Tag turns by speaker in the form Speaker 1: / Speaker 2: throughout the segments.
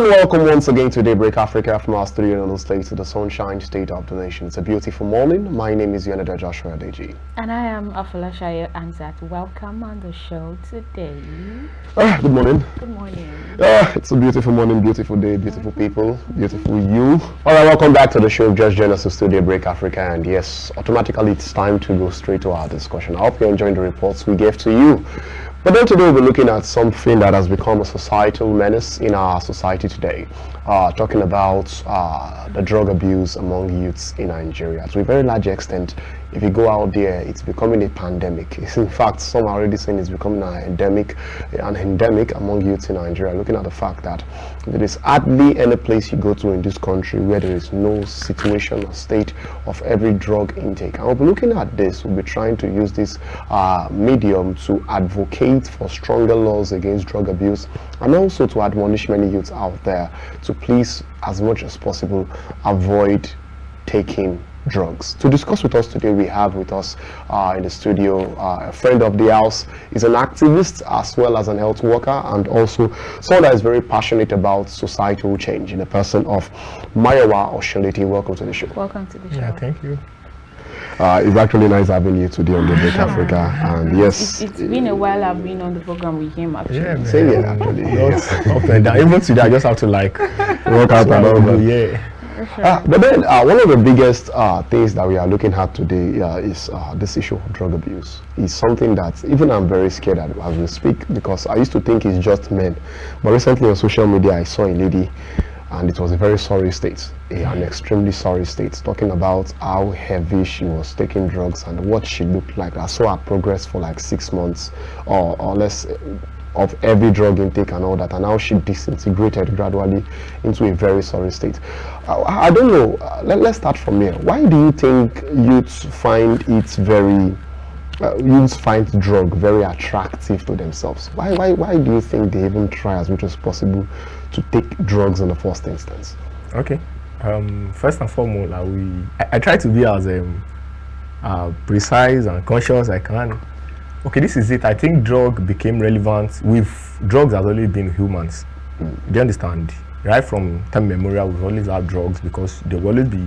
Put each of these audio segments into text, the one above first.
Speaker 1: And welcome once again to Daybreak Africa from our studio in Osunleti to the Sunshine State of the Nation. It's a beautiful morning. My name is Ikhonede Joshua Deji.
Speaker 2: And I am Afolashayo Hamzat. Welcome on the show today.
Speaker 1: Good morning.
Speaker 2: Good morning.
Speaker 1: It's a beautiful morning, beautiful day, beautiful people, beautiful you. Alright, welcome back to the show. Just join us to Daybreak Africa, and yes, automatically it's time to go straight to our discussion. I hope you're enjoying the reports we gave to you. But then today we'll be looking at something that has become a societal menace in our society today. Talking about the drug abuse among youths in Nigeria. To a very large extent, if you go out there, it's becoming a pandemic. In fact, some are already saying it's becoming an endemic among youths in Nigeria, looking at the fact that there is hardly any place you go to in this country where there is no situation or state of every drug intake. And we'll be looking at this, we'll be trying to use this medium to advocate for stronger laws against drug abuse, and also to admonish many youths out there to please, as much as possible, avoid taking drugs. To discuss with us today, we have with us in the studio a friend of the house. He's an activist as well as an health worker, and also someone that is very passionate about societal change, in the person of Mayowa Osunleti. Welcome to the show.
Speaker 2: Welcome to the show.
Speaker 3: Yeah, thank you.
Speaker 1: It's actually nice having you today on Daybreak Africa, and yes,
Speaker 2: it's been a while I've been on the program with him actually.
Speaker 3: Yeah,
Speaker 1: same here actually.
Speaker 3: Up and down. Even today, I just have to like
Speaker 1: Work out and all that.
Speaker 3: yeah.
Speaker 1: But then one of the biggest things that we are looking at today is this issue of drug abuse. It's something that even I'm very scared at as we speak, because I used to think it's just men. But recently on social media, I saw a lady, and it was a very sorry state, an extremely sorry state, talking about how heavy she was taking drugs and what she looked like. I saw her progress for like 6 months or less of every drug intake and all that, and how she disintegrated gradually into a very sorry state. I don't know, let's start from here. Why do you think youths find drug very attractive to themselves? Why do you think they even try as much as possible to take drugs in the first instance?
Speaker 3: Okay. First and foremost, I try to be as precise and conscious as I can. Okay, this is it. I think drug became relevant. Drugs has always been humans. Do you understand? Right from time memorial, we've always had drugs because there will always be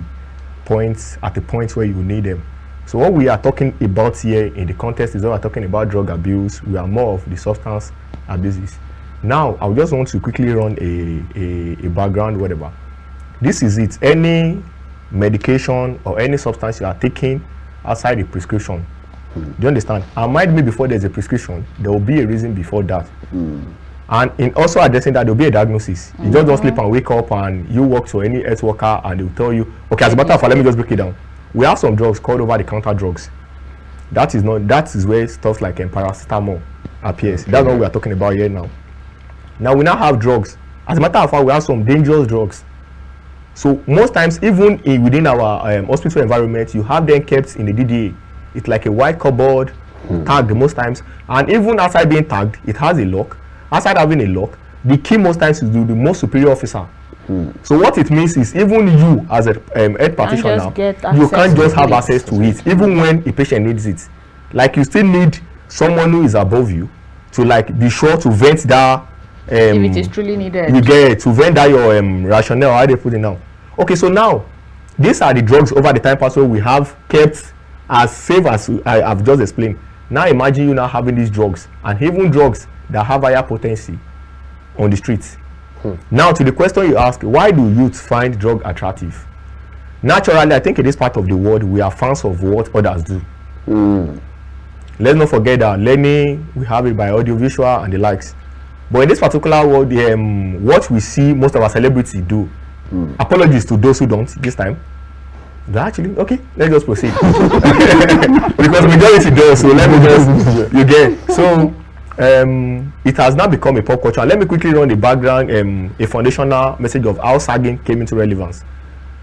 Speaker 3: points at the point where you need them. So what we are talking about here in the context is that we're talking about drug abuse. We are more of the substance abuses. Now, I just want to quickly run a background, whatever. This is it. Any medication or any substance you are taking outside the prescription, do you understand? And mind me, before there's a prescription, there will be a reason before that. And in also addressing that, there will be a diagnosis. You just don't sleep and wake up and you walk to any health worker and they'll tell you, okay, as a matter of fact, let me just break it down. We have some drugs called over-the-counter drugs. That is where stuff like paracetamol appears. That's what we are talking about here now. Now we now have drugs. As a matter of fact, we have some dangerous drugs. So most times, even within our hospital environment, you have them kept in the DTAH. It's like a white cupboard, tagged most times, and even outside being tagged, it has a lock. Outside having a lock, the key most times is the most superior officer. So what it means is, even you as a health practitioner, you can't just have access to it, even when a patient needs it. Like, you still need someone who is above you to like be sure to vent that.
Speaker 2: If it is truly needed,
Speaker 3: you get to vent that your rationale. How they put it now? Okay, so now these are the drugs over the time password we have kept as safe as I have just explained. Now imagine you now having these drugs, and even drugs that have higher potency on the streets. Now to the question you ask, why do youths find drug attractive? Naturally, I think in this part of the world, we are fans of what others do. Let's not forget that learning, we have it by audiovisual and the likes. But in this particular world, what we see most of our celebrities do, apologies to those who don't this time. Actually, okay, let's just proceed. Because majority does, so let me just, you get. So, it has now become a pop culture. Let me quickly run the background, a foundational message of how sagging came into relevance.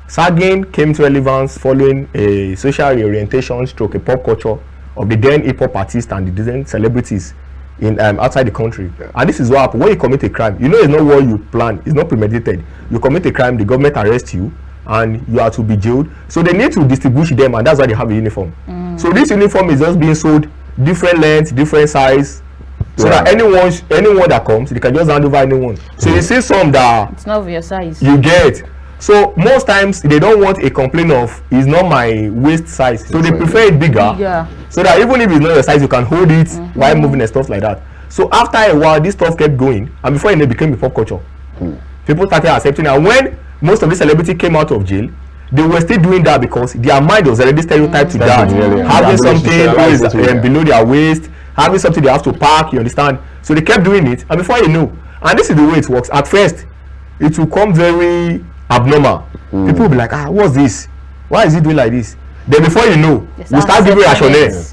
Speaker 3: Sagging came into relevance following a social reorientation stroke a pop culture of the then hip-hop artists and the then celebrities in outside the country. And this is what happens when you commit a crime. You know, it's not what you plan, it's not premeditated. You commit a crime, the government arrests you, and you are to be jailed. So they need to distinguish them, and that's why they have a uniform. So this uniform is just being sold different lengths, different size, So that anyone that comes, they can just hand over anyone. So you see some that
Speaker 2: it's not of your size.
Speaker 3: You get. So most times they don't want a complaint of it's not my waist size. So they prefer it bigger. So that even if it's not your size, you can hold it while moving and stuff like that. So after a while, this stuff kept going, and before it became a pop culture. People started accepting it. And when most of the celebrities came out of jail, they were still doing that because their mind was already stereotyped to that. Having something is below their waist, having something they have to pack, you understand? So they kept doing it, and before you know, and this is the way it works. At first, it will come very abnormal. People will be like, what's this? Why is he doing like this? Then before you know, we start giving rationale.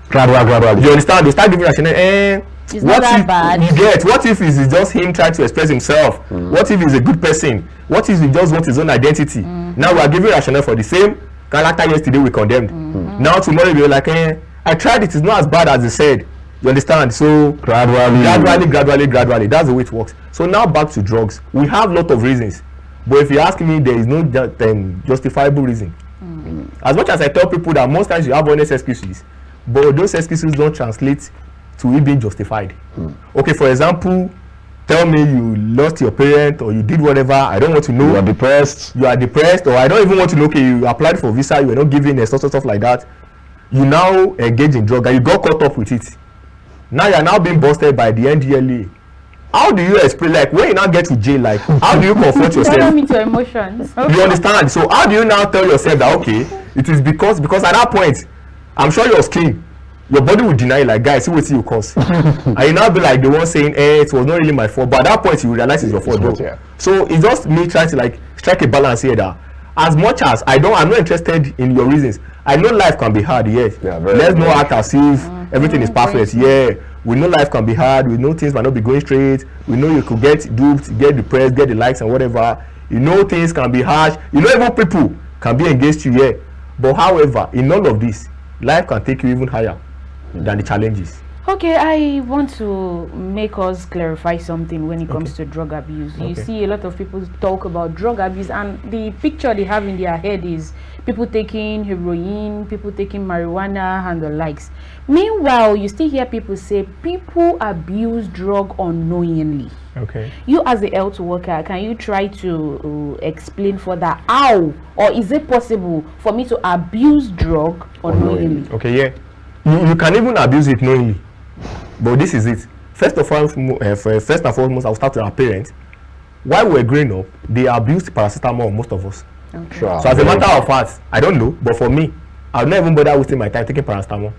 Speaker 3: Gradual. You understand? They start giving rationale.
Speaker 2: It's not that bad.
Speaker 3: You get? What if it's just him trying to express himself? What if he's a good person? What if he just wants his own identity? Now we are giving rationale for the same character yesterday we condemned. Now tomorrow we're like, I tried it. It's not as bad as they said. You understand? So gradually. That's the way it works. So now back to drugs. We have a lot of reasons, but if you ask me, there is no justifiable reason. As much as I tell people that most times you have honest excuses, but those excuses don't translate to it being justified. Okay, for example, tell me you lost your parent or you did whatever. I don't want to know. You are depressed, or I don't even want to know. Okay, you applied for visa, you were not given a stuff like that. You now engage in drug and you got caught up with it. Now you are now being busted by the NDLA. How do you explain, like when you now get to jail, like how do you confront yourself?
Speaker 2: Tell me your emotions.
Speaker 3: You understand? So how do you now tell yourself that okay, it is because at that point, I'm sure your skin, your body will deny, like, guys, see what you cause. And you now be like the one saying, it was not really my fault. But at that point, you realize it's your fault, though. Yeah. So it's just me trying to like strike a balance here that as much as I'm not interested in your reasons. I know life can be hard, yes. Yeah, let's not act as if everything is perfect. Yeah, we know life can be hard. We know things might not be going straight. We know you could get duped, get depressed, get the likes and whatever. You know things can be harsh. You know even people can be against you, yeah. But however, in all of this, life can take you even higher than the challenges.
Speaker 2: Okay, I want to make us clarify something when it comes to drug abuse. You see a lot of people talk about drug abuse and the picture they have in their head is people taking heroin, people taking marijuana and the likes. Meanwhile, you still hear people say people abuse drug unknowingly. Okay. You as a health worker, can you try to explain further how or is it possible for me to abuse drug unknowingly?
Speaker 3: Okay, yeah. You can even abuse it knowingly. But this is it. First and foremost, I'll start with our parents. While we were growing up, they abused paracetamol, most of us. Okay. Sure. So as a matter of fact, I don't know, but for me, I'll not even bother wasting my time taking paracetamol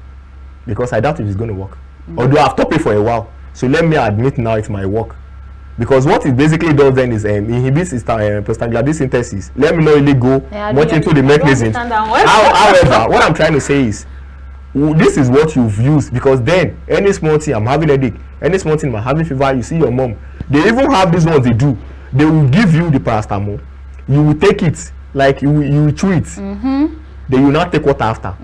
Speaker 3: because I doubt if it's going to work. Although I've stopped it for a while, so let me admit now it might work. Because what it basically does then is inhibits prostaglandin synthesis. Let me not really go much into the mechanism. However, what I'm trying to say is, this is what you've used, because then any small thing, I'm having a headache, any small thing, I'm having fever, you see your mom, they even have these ones they do. They will give you the paracetamol, you will take it, like you will chew it, then you will not take water after.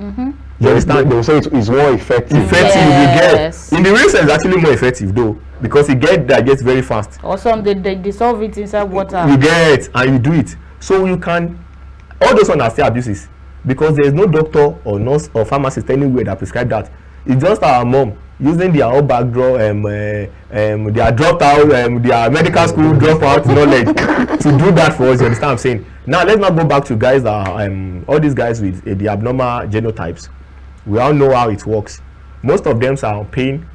Speaker 3: You understand? They will say it's more effective. You get. In the real sense, it's actually more effective though, because it gets very fast.
Speaker 2: Or some they dissolve it inside water.
Speaker 3: You get, and you do it. So you can, all those ones are still abuses. Because there is no doctor or nurse or pharmacist anywhere that prescribe that. It's just our mom using their own background, their dropped out, their medical school dropout knowledge to do that for us. You understand what I'm saying? Now let's not go back to guys that all these guys with the abnormal genotypes. We all know how it works. Most of them are pain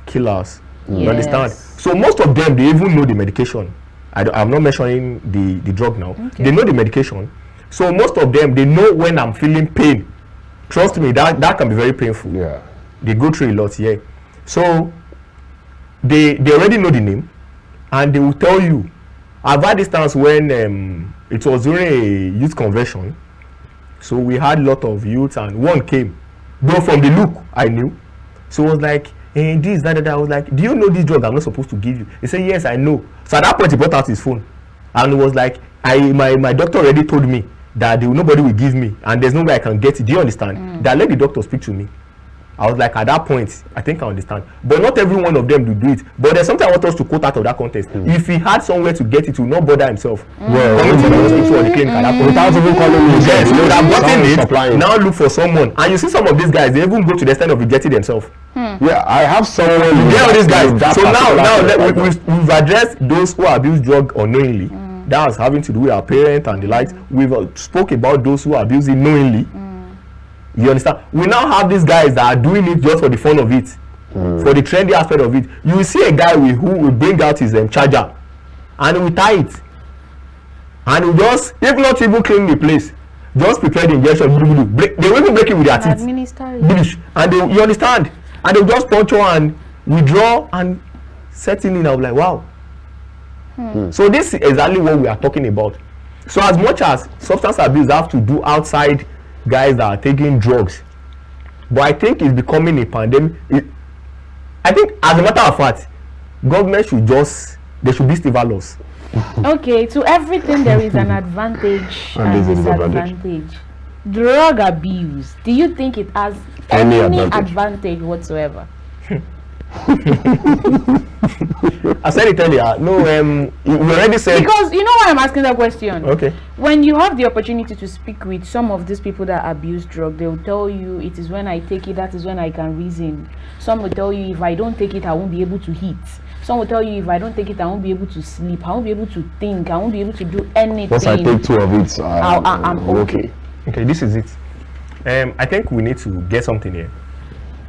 Speaker 3: killers. Yes. You understand? So most of them, they even know the medication. I'm not mentioning the drug now. Okay. They know the medication. So most of them, they know when I'm feeling pain. Trust me, that can be very painful. Yeah. They go through a lot, yeah. So they already know the name, and they will tell you. I've had this times when it was during a youth convention. So we had a lot of youth, and one came. Though from the look, I knew. So it was like, this, that. I was like, do you know this drug I'm not supposed to give you? He said, yes, I know. So at that point, he brought out his phone, and it was like, my doctor already told me that nobody will give me, and there's no way I can get it. Do you understand? That let the doctor speak to me. I was like, at that point, I think I understand. But not every one of them will do it. But there's something I want us to quote out of that context. If he had somewhere to get it, he will not bother himself. Coming to the hospital or the clinic at that point. Without even calling me. Yes, he would have gotten it. Now look for someone. And you see some of these guys, they even go to the extent of rejecting themselves.
Speaker 1: Yeah, I have someone.
Speaker 3: Yeah, all these guys. So now we've addressed those who abuse drug unknowingly. That was having to do with our parents and the likes. We've spoke about those who abuse it knowingly. You understand? We now have these guys that are doing it just for the fun of it, for the trendy aspect of it. You will see a guy who will bring out his charger and he will tie it, and he will just, if not even clean the place, just prepare the injection. They will even break it with their teeth. And you understand? And they will just puncture and withdraw and set in. I was like, wow. So this is exactly what we are talking about. So as much as substance abuse have to do outside guys that are taking drugs, but I think it's becoming a pandemic. I think, as a matter of fact, government should be still laws.
Speaker 2: Okay, to everything there is an advantage and disadvantage. Drug abuse, do you think it has any advantage whatsoever?
Speaker 3: I said it earlier. No, we already said.
Speaker 2: Because you know why I'm asking that question.
Speaker 3: Okay.
Speaker 2: When you have the opportunity to speak with some of these people that abuse drugs, they will tell you it is when I take it that is when I can reason. Some will tell you if I don't take it I won't be able to eat. Some will tell you if I don't take it I won't be able to sleep. I won't be able to think. I won't be able to do anything.
Speaker 1: Once I take 2 of it, I'm okay.
Speaker 3: Okay, this is it. I think we need to get something here.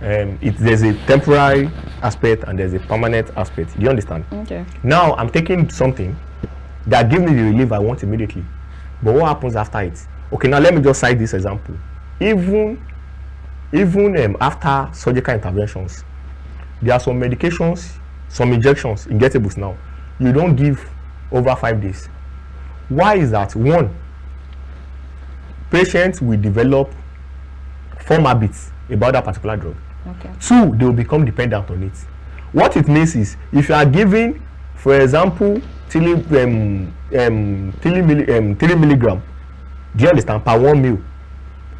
Speaker 3: There's a temporary aspect and there's a permanent aspect. Do you understand?
Speaker 2: Okay.
Speaker 3: Now I'm taking something that gives me the relief I want immediately, but what happens after it? Okay, now let me just cite this example. Even after surgical interventions, there are some medications, some injections, injectables now, you don't give over 5 days. Why is that? One, patients will develop form habits about that particular drug.
Speaker 2: Okay.
Speaker 3: 2, they will become dependent on it. What it means is, if you are giving, for example, 3 milligram, do you understand, per 1 meal,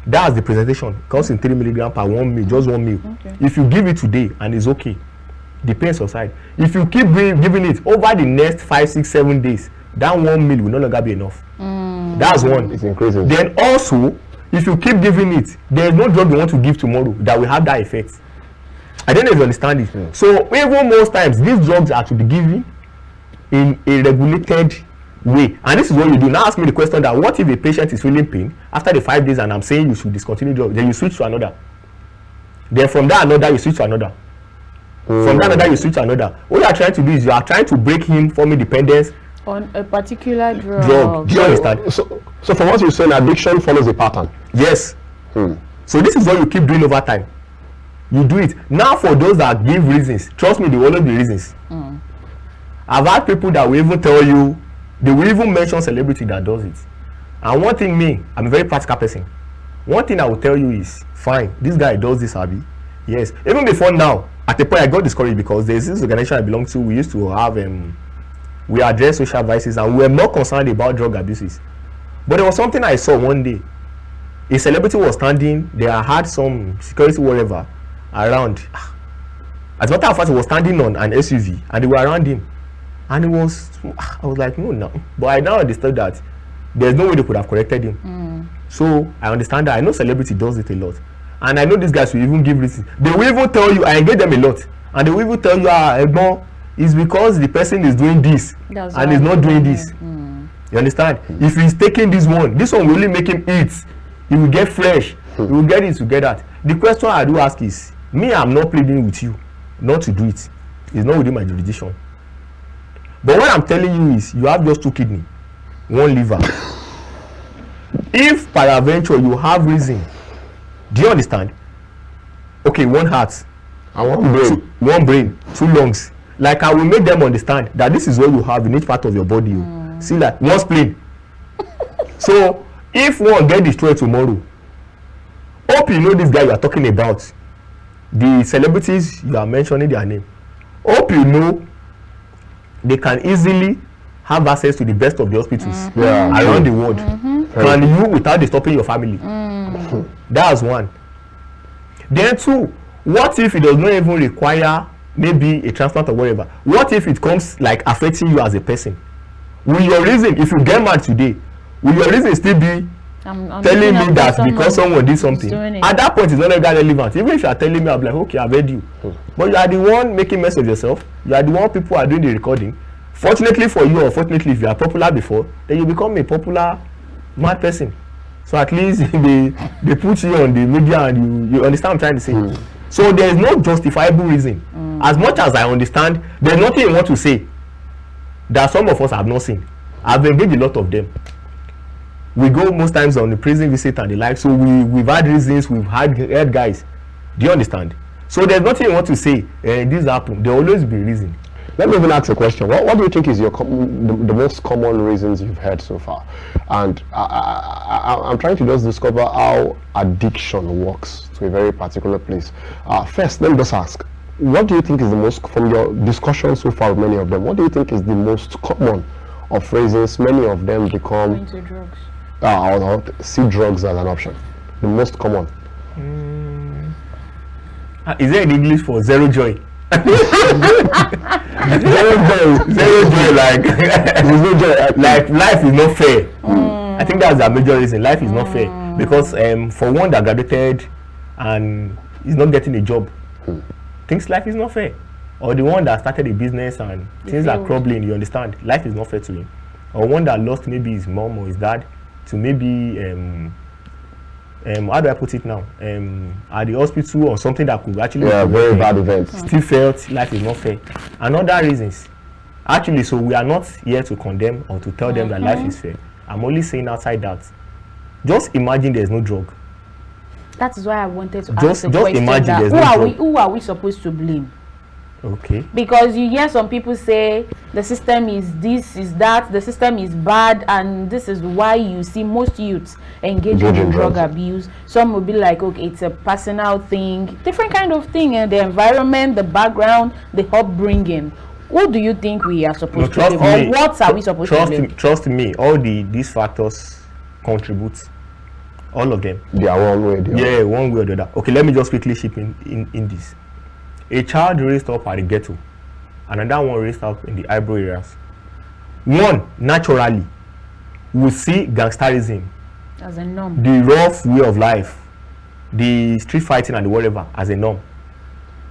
Speaker 3: that's the presentation, comes in 3 milligram per 1 meal, just 1 meal.
Speaker 2: Okay.
Speaker 3: If you give it today and it's okay, the pain subside. If you keep giving it over the next 5, 6, 7 days, that 1 meal will no longer be enough. That's one.
Speaker 1: It's increasing.
Speaker 3: Then also, if you keep giving it, there is no drug you want to give tomorrow that will have that effect. I don't know if you understand it. So even most times, these drugs are to be given in a regulated way. And this is what you do. Now ask me the question that what if a patient is feeling pain after the 5 days and I'm saying you should discontinue drug, then you switch to another. Then from that another, you switch to another. From that another, you switch to another. What you are trying to do is you are trying to break him from independence
Speaker 2: on a particular drug.
Speaker 3: Do you understand?
Speaker 1: So from what you're saying, addiction follows a pattern.
Speaker 3: Yes. So this is what you keep doing over time. You do it. Now for those that give reasons, trust me, there will always be reasons. I've had people that will even tell you, they will even mention celebrity that does it. And one thing, I'm a very practical person. One thing I will tell you is, fine, this guy does this, Abi. Yes. Even before now, at the point I got discouraged because there's this organization I belong to, we used to have, we address social vices and we were more concerned about drug abuses. But there was something I saw one day. A celebrity was standing, they had some security whatever around. As a matter of fact, he was standing on an SUV and they were around him. And I was like, no. But I now understood that there's no way they could have corrected him. So I understand that. I know celebrity does it a lot. And I know these guys will even give reasons. They will even tell you, I engage them a lot. And they will even tell you, it's because the person is doing this and is not doing this. You understand? If he's taking this one will only make him eat. He will get fresh. He will get it to get that. The question I do ask is, I'm not pleading with you not to do it. It's not within my jurisdiction. But what I'm telling you is, you have just 2 kidneys, 1 liver. If peradventure you have reason, do you understand? Okay, 1 heart
Speaker 1: and 1 brain.
Speaker 3: 1 brain, 2 lungs. Like I will make them understand that this is what you have in each part of your body. See, like 1 spleen. So if one get destroyed tomorrow, hope you know this guy you are talking about, the celebrities you are mentioning their name. Hope you know they can easily have access to the best of the hospitals around the world. Can you without disturbing your family? That's 1. Then 2, What if it does not even require maybe a transplant or whatever? What if it comes like affecting you as a person? Will your reason, if you get mad today, will your reason still be
Speaker 2: I'm
Speaker 3: telling me that because someone did something? At that point, it's no longer relevant. Even if you are telling me, I'm like, okay, I've heard you. But you are the one making mess of yourself. You are the one people are doing the recording. Fortunately for you, or fortunately if you are popular before, then you become a popular mad person. So at least they put you on the media and you understand what I'm trying to say. So there is no justifiable reason. As much as I understand, there's nothing you want to say that some of us have not seen. I've engaged a lot of them. We go most times on the prison visit and the like, so we've had reasons, we've had guys. Do you understand? So there's nothing you want to say, this happened. There will always be reason.
Speaker 1: Let me even ask a question. What do you think is the most common reasons you've heard so far? And I'm trying to just discover how addiction works to a very particular place. First, let me just ask, what do you think is the most, from your discussion so far with many of them, what do you think is the most common of reasons many of them become
Speaker 2: into drugs?
Speaker 1: Or see drugs as an option? The most common.
Speaker 3: Is there in English for zero joy? zero joy, like there's no joy. Like life is not fair. I think that's the major reason. Life is not fair because for one that graduated and is not getting a job, thinks life is not fair. Or the one that started a business and things are crumbling, you understand, life is not fair to him. Or one that lost maybe his mom or his dad to maybe how do I put it now? At the hospital or something that could actually
Speaker 1: very bad events.
Speaker 3: Still felt life is not fair. And other reasons. Actually, so we are not here to condemn or to tell them that life is fair. I'm only saying outside that. Just imagine there's no drug.
Speaker 2: That is why I wanted to
Speaker 3: Just
Speaker 2: ask the question
Speaker 3: imagine
Speaker 2: that
Speaker 3: there's no drug.
Speaker 2: who are we supposed to blame?
Speaker 3: Okay.
Speaker 2: Because you hear some people say the system is this, is that, the system is bad, and this is why you see most youths engaging in drug abuse. Some will be like, okay, it's a personal thing, different kind of thing, and the environment, the background, the upbringing. What do you think we are supposed to blame, or what are we supposed to blame?
Speaker 3: Trust me, all these factors contribute. All of them.
Speaker 1: They are one way.
Speaker 3: One way or the other. Okay, let me just quickly chip in this. A child raised up at the ghetto, another one raised up in the Eyebrow areas. One, naturally, will see gangsterism
Speaker 2: As a norm.
Speaker 3: the rough way of life, the street fighting and the whatever as a norm.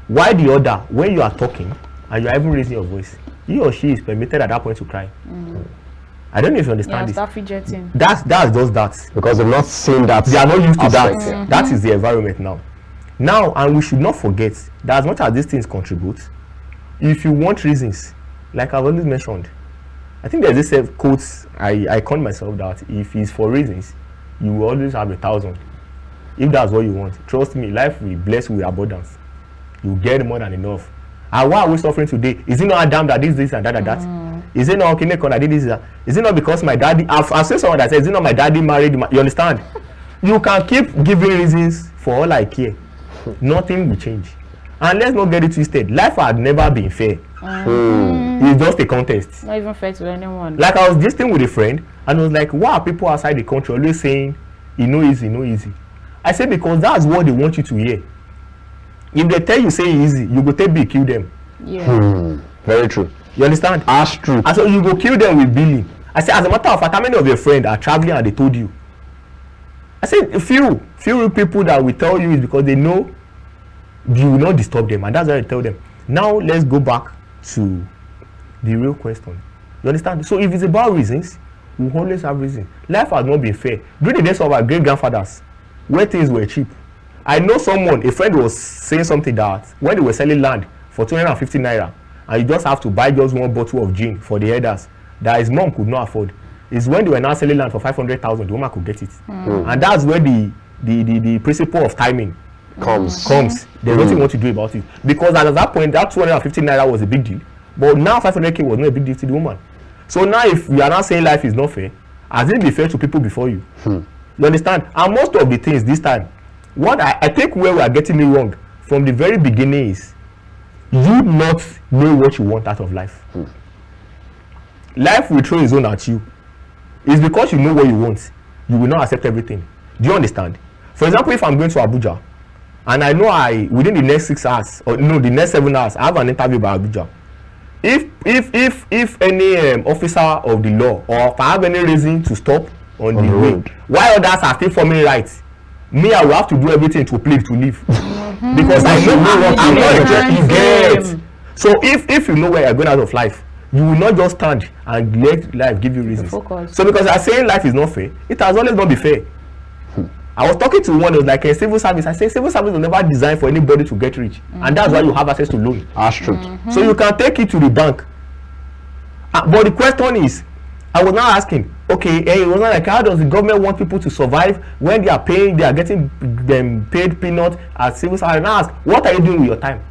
Speaker 3: Why the other, when you are talking and you are even raising your voice, he or she is permitted at that point to cry. I don't know if you understand this.
Speaker 2: Start fidgeting.
Speaker 3: That's just that.
Speaker 1: Because they've not seen that.
Speaker 3: They are not used to that.
Speaker 1: Yeah.
Speaker 3: That is the environment now. Now, and we should not forget that as much as these things contribute, if you want reasons, like I've always mentioned, I think there's this quote I call myself that if it's for reasons, you will always have 1,000. If that's what you want, trust me, life will bless you with abundance. You get more than enough. And why are we suffering today? Is it not Adam that did this and that and that? Is it not Kinekon that did this? Is it not because my daddy? I've seen someone that says, is it not my daddy married? You understand? You can keep giving reasons for all I care. Nothing will change. And let's not get it twisted. Life had never been fair. It's just a contest.
Speaker 2: Not even fair to anyone.
Speaker 3: Like I was just with a friend and I was like, why are people outside the country always saying it no easy, no easy? I said because that's what they want you to hear. If they tell you say easy, you go take big, kill them.
Speaker 2: Yeah.
Speaker 1: Very true.
Speaker 3: You understand?
Speaker 1: That's true.
Speaker 3: And so you go kill them with billing. I said, as a matter of fact, how many of your friends are traveling and they told you? I said, few people that will tell you is because they know you will not disturb them, and that's why I tell them. Now let's go back to the real question. You understand? So if it's about reasons, we always have reasons. Life has not been fair. During the days of our great grandfathers, where things were cheap, I know a friend was saying something that when they were selling land for 250 naira, and you just have to buy just one bottle of gin for the elders that his mom could not afford, is when they were now selling land for 500,000, the woman could get it. And that's where the principle of timing comes. There's nothing you want to do about it, because at that point that 250 naira was a big deal, but now 500k was not a big deal to the woman. So now if you are now saying life is not fair, has it been fair to people before you? You understand? And most of the things this time, what I think where we are getting it wrong from the very beginning is you not know what you want out of life. Life will throw its own at you. It's because you know what you want, you will not accept everything. Do you understand? For example, if I'm going to Abuja and I know within the next 6 hours, or no, the next 7 hours, I have an interview by Abuja. If any officer of the law, or if I have any reason to stop on the road, while others are still forming rights, me, I will have to do everything to plead to leave. Because I know what I'm not you get. So if you know where you're going out of life, you will not just stand and let life give you reasons. So because I'm saying life is not fair, it has always not been fair. I was talking to one that was like a civil service. I said civil service was never designed for anybody to get rich, and that's why you have access to loan.
Speaker 1: That's true.
Speaker 3: So you can take it to the bank. But the question is, I was now asking, okay, it was not like, how does the government want people to survive when they are getting them paid peanuts as civil service? And I ask, what are you doing with your time?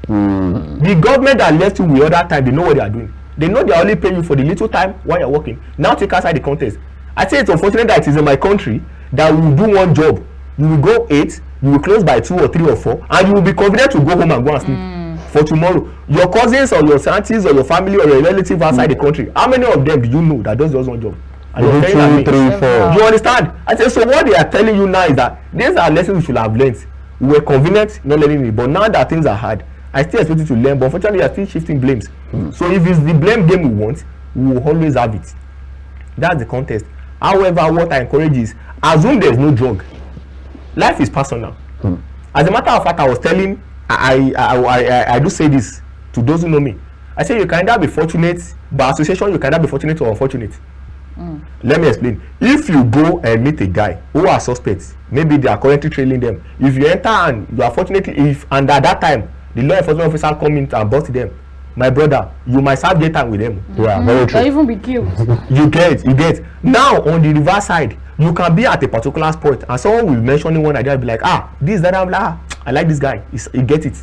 Speaker 3: The government that left you with other time, they know what they are doing. They know they are only paying you for the little time while you're working. Now take aside the context. I say it's unfortunate that it is in my country that we will do one job, you will go 8, you will close by 2 or 3 or 4, and you will be confident to go home and go and sleep for tomorrow. Your cousins or your aunties or your family or your relative outside the country, how many of them do you know that does just one job? And you're telling
Speaker 1: 2, 3, 4.
Speaker 3: You understand? I say, so what they are telling you now is that these are lessons we should have learned. We were convenient not learning it, but now that things are hard, I still expect you to learn, but unfortunately, you are still shifting blames. So if it's the blame game we want, we will always have it. That's the contest. However, what I encourage is, assume there is no drug. Life is personal. As a matter of fact, I was telling, I do say this to those who know me. I say you can either be fortunate, by association, you can either be fortunate or unfortunate. Let me explain. If you go and meet a guy who are suspects, maybe they are currently trailing them. If you enter and you are fortunate, and at that time the law enforcement officer come in and bust them, my brother, you might serve their time with them.
Speaker 1: Yeah, very true.
Speaker 2: Or even be killed.
Speaker 3: You get. Now on the reverse side, you can be at a particular spot and someone will mention one idea and be like, this, that, I'm like, I like this guy. You get it.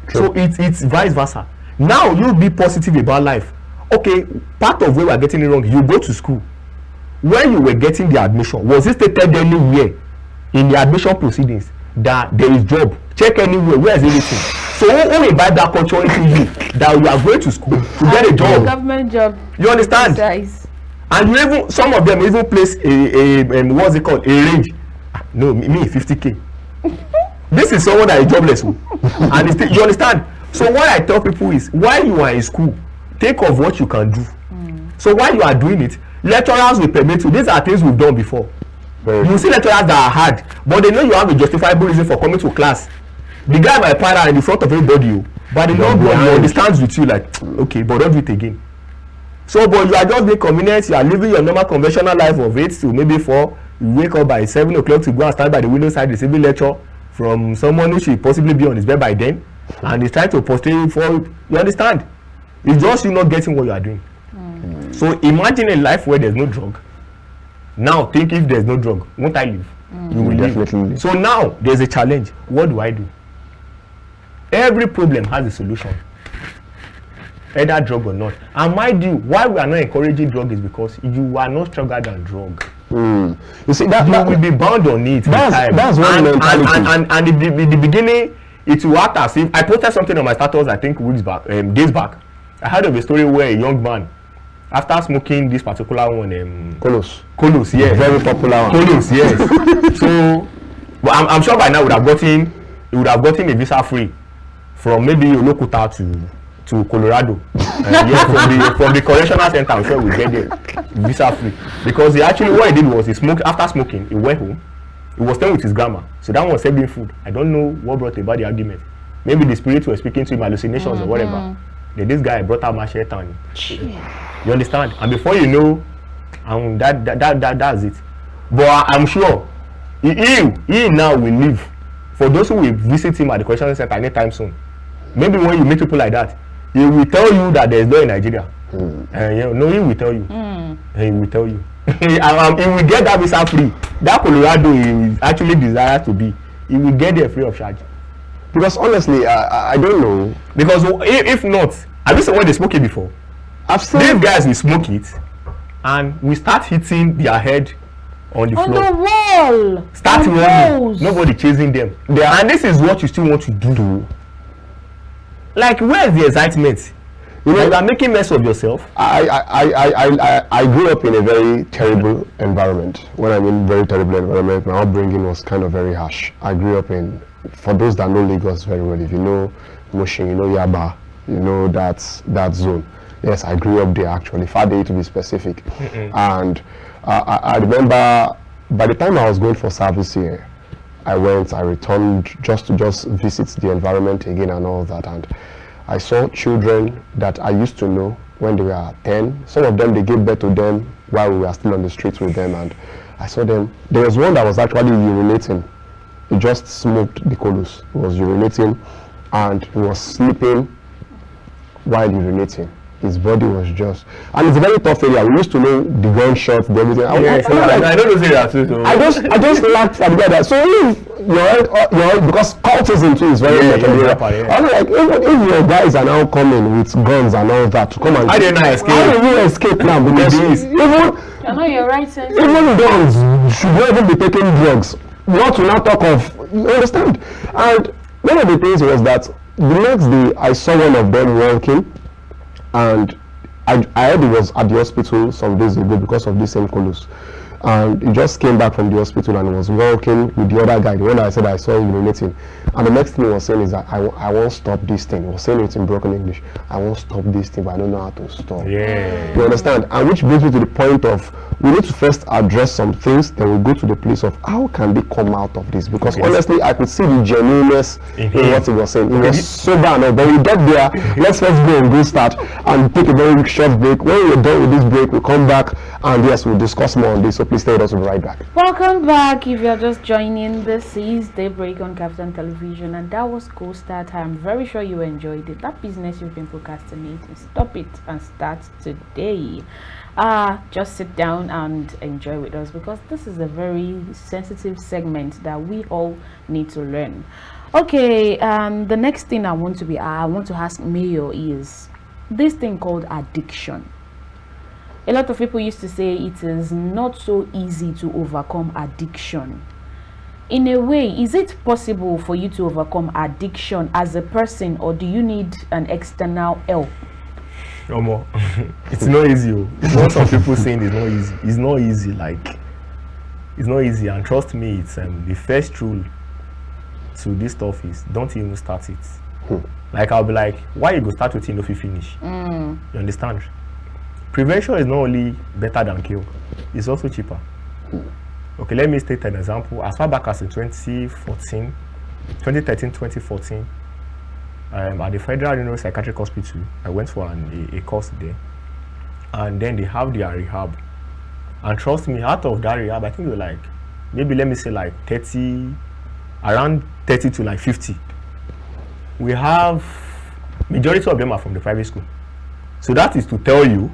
Speaker 3: True. So it's vice versa. Now you be positive about life. Okay, part of where we are getting it wrong, you go to school. When you were getting the admission, was it stated anywhere in the admission proceedings that there is job? Check anywhere, where is everything? So who invite that culture into you that you are going to school to get a job?
Speaker 2: Government job.
Speaker 3: You understand?
Speaker 2: Size.
Speaker 3: And you even, some of them even place a what's it called, a range. No, me 50K. This is someone that is jobless. And it's you understand? So what I tell people is, while you are in school, think of what you can do. So while you are doing it, lecturers will permit you. These are things we've done before. You see lecturers that are hard, but they know you have a justifiable reason for coming to class. The guy might para in the front of everybody, but the long run he understands with you like, okay, but don't do it again. So, but you are just being convenient. You are living your normal conventional life of 8 to maybe 4. You wake up by 7 o'clock to go and stand by the window side receiving lecture from someone who should possibly be on his bed by then, and he's trying to portray for you. You understand? It's just you not getting what you are doing. So imagine a life where there's no drug. Now think if there's no drug, won't I live? You will
Speaker 1: definitely live.
Speaker 3: So now there's a challenge. What do I do? Every problem has a solution, either drug or not. And mind you, why we are not encouraging drug is because you are not stronger than drug.
Speaker 1: You see that
Speaker 3: You will be bound on it.
Speaker 1: That's one mentality.
Speaker 3: And in the beginning, it will act as if I posted something on my status. I think weeks back, days back. I heard of a story where a young man, after smoking this particular one, Kolos, yes,
Speaker 1: very popular one.
Speaker 3: Kolos, yes. So, but I'm sure by now he would have gotten a visa free from maybe Olokuta to Colorado. Yeah, from the correctional center. I'm sure we get there visa free, because he actually, what he did was, he smoked. After smoking, he went home. He was staying with his grandma, so that one was serving food. I don't know what brought about the argument. Maybe the spirits were speaking to him, hallucinations or whatever. Then this guy brought out machete and you understand, and before you know, that's it. But I'm sure he now will live. For those who will visit him at the correctional center anytime soon, maybe when you meet people like that, he will tell you that there is law in Nigeria. No, he will tell you. He will tell you. He will get that visa free. That Colorado he actually desires to be, he will get there free of charge.
Speaker 1: Because honestly, I don't know.
Speaker 3: Because if not, have you seen when they smoke it before?
Speaker 1: I've seen
Speaker 3: these guys will smoke it, and we start hitting their head on the floor.
Speaker 2: On the wall.
Speaker 3: Start running. Nobody chasing them. And this is what you still want to do. Like, where is the excitement? You know, you are making mess of yourself.
Speaker 1: I grew up in a very terrible environment. When I mean very terrible environment, my upbringing was kind of very harsh. I grew up in for those that know Lagos very well, if you know Mushin, you know Yaba, you know that zone. Yes, I grew up there actually, Fade to be specific. And I remember by the time I was going for service here, I returned just to visit the environment again and all that, and I saw children that I used to know when they were 10. Some of them, they gave birth to them while we were still on the streets with them, and I saw them. There was one that was actually urinating. He just smoked the colus. He was urinating and he was sleeping while urinating. His body was just, and it's a very tough area. We used to know the gunshots, the everything.
Speaker 3: I know those areas too. So.
Speaker 1: I just laughed at that. So if your because cultism too is very much on the area. I was like, if your guys are now coming with guns and all that to come and
Speaker 3: how do you
Speaker 1: escape now? Because
Speaker 2: you're right, sense.
Speaker 1: Even guns should not even be taking drugs. Not to not talk of, you understand? And one of the things was that the next day I saw one of them walking. And I heard he was at the hospital some days ago because of this same colus. And he just came back from the hospital and was walking with the other guy, the one that I said I saw urinating. And the next thing he was saying is that I won't stop this thing. He was saying it in broken English. I won't stop this thing, but I don't know how to stop.
Speaker 3: Yeah.
Speaker 1: You understand? And which brings me to the point of we need to first address some things, then we go to the place of how can they come out of this? Because honestly, I could see the genuineness in what he was saying. It was so bad. But when we get there, let's first go and go start and take a very short break. When we're done with this break, we'll come back and yes, we'll discuss more on this. So please stay with us. We'll be right back.
Speaker 2: Welcome back. If you're just joining, this is Daybreak on KAFTAN Television, and that was Start. I'm very sure you enjoyed it. That business you've been procrastinating, stop it and start today. Just sit down and enjoy with us, because this is a very sensitive segment that we all need to learn. Okay, the next thing I want to ask Mayo is this thing called addiction. A lot of people used to say it is not so easy to overcome addiction. In a way, is it possible for you to overcome addiction as a person, or do you need an external help?
Speaker 3: No more. It's not easy. What some people saying is not easy. It's not easy. Like, it's not easy. And trust me, it's the first rule to this stuff is don't even start it. Like, I'll be like, why you go start with it if you finish? You understand? Prevention is not only better than cure, it's also cheaper. Okay, let me state an example. As far back as in 2013, 2014, at the Federal Neuropsychiatric Hospital, I went for a course there, and then they have their rehab. And trust me, out of that rehab, I think they were like, maybe let me say like 30, around 30 to like 50. We have, majority of them are from the private school. So that is to tell you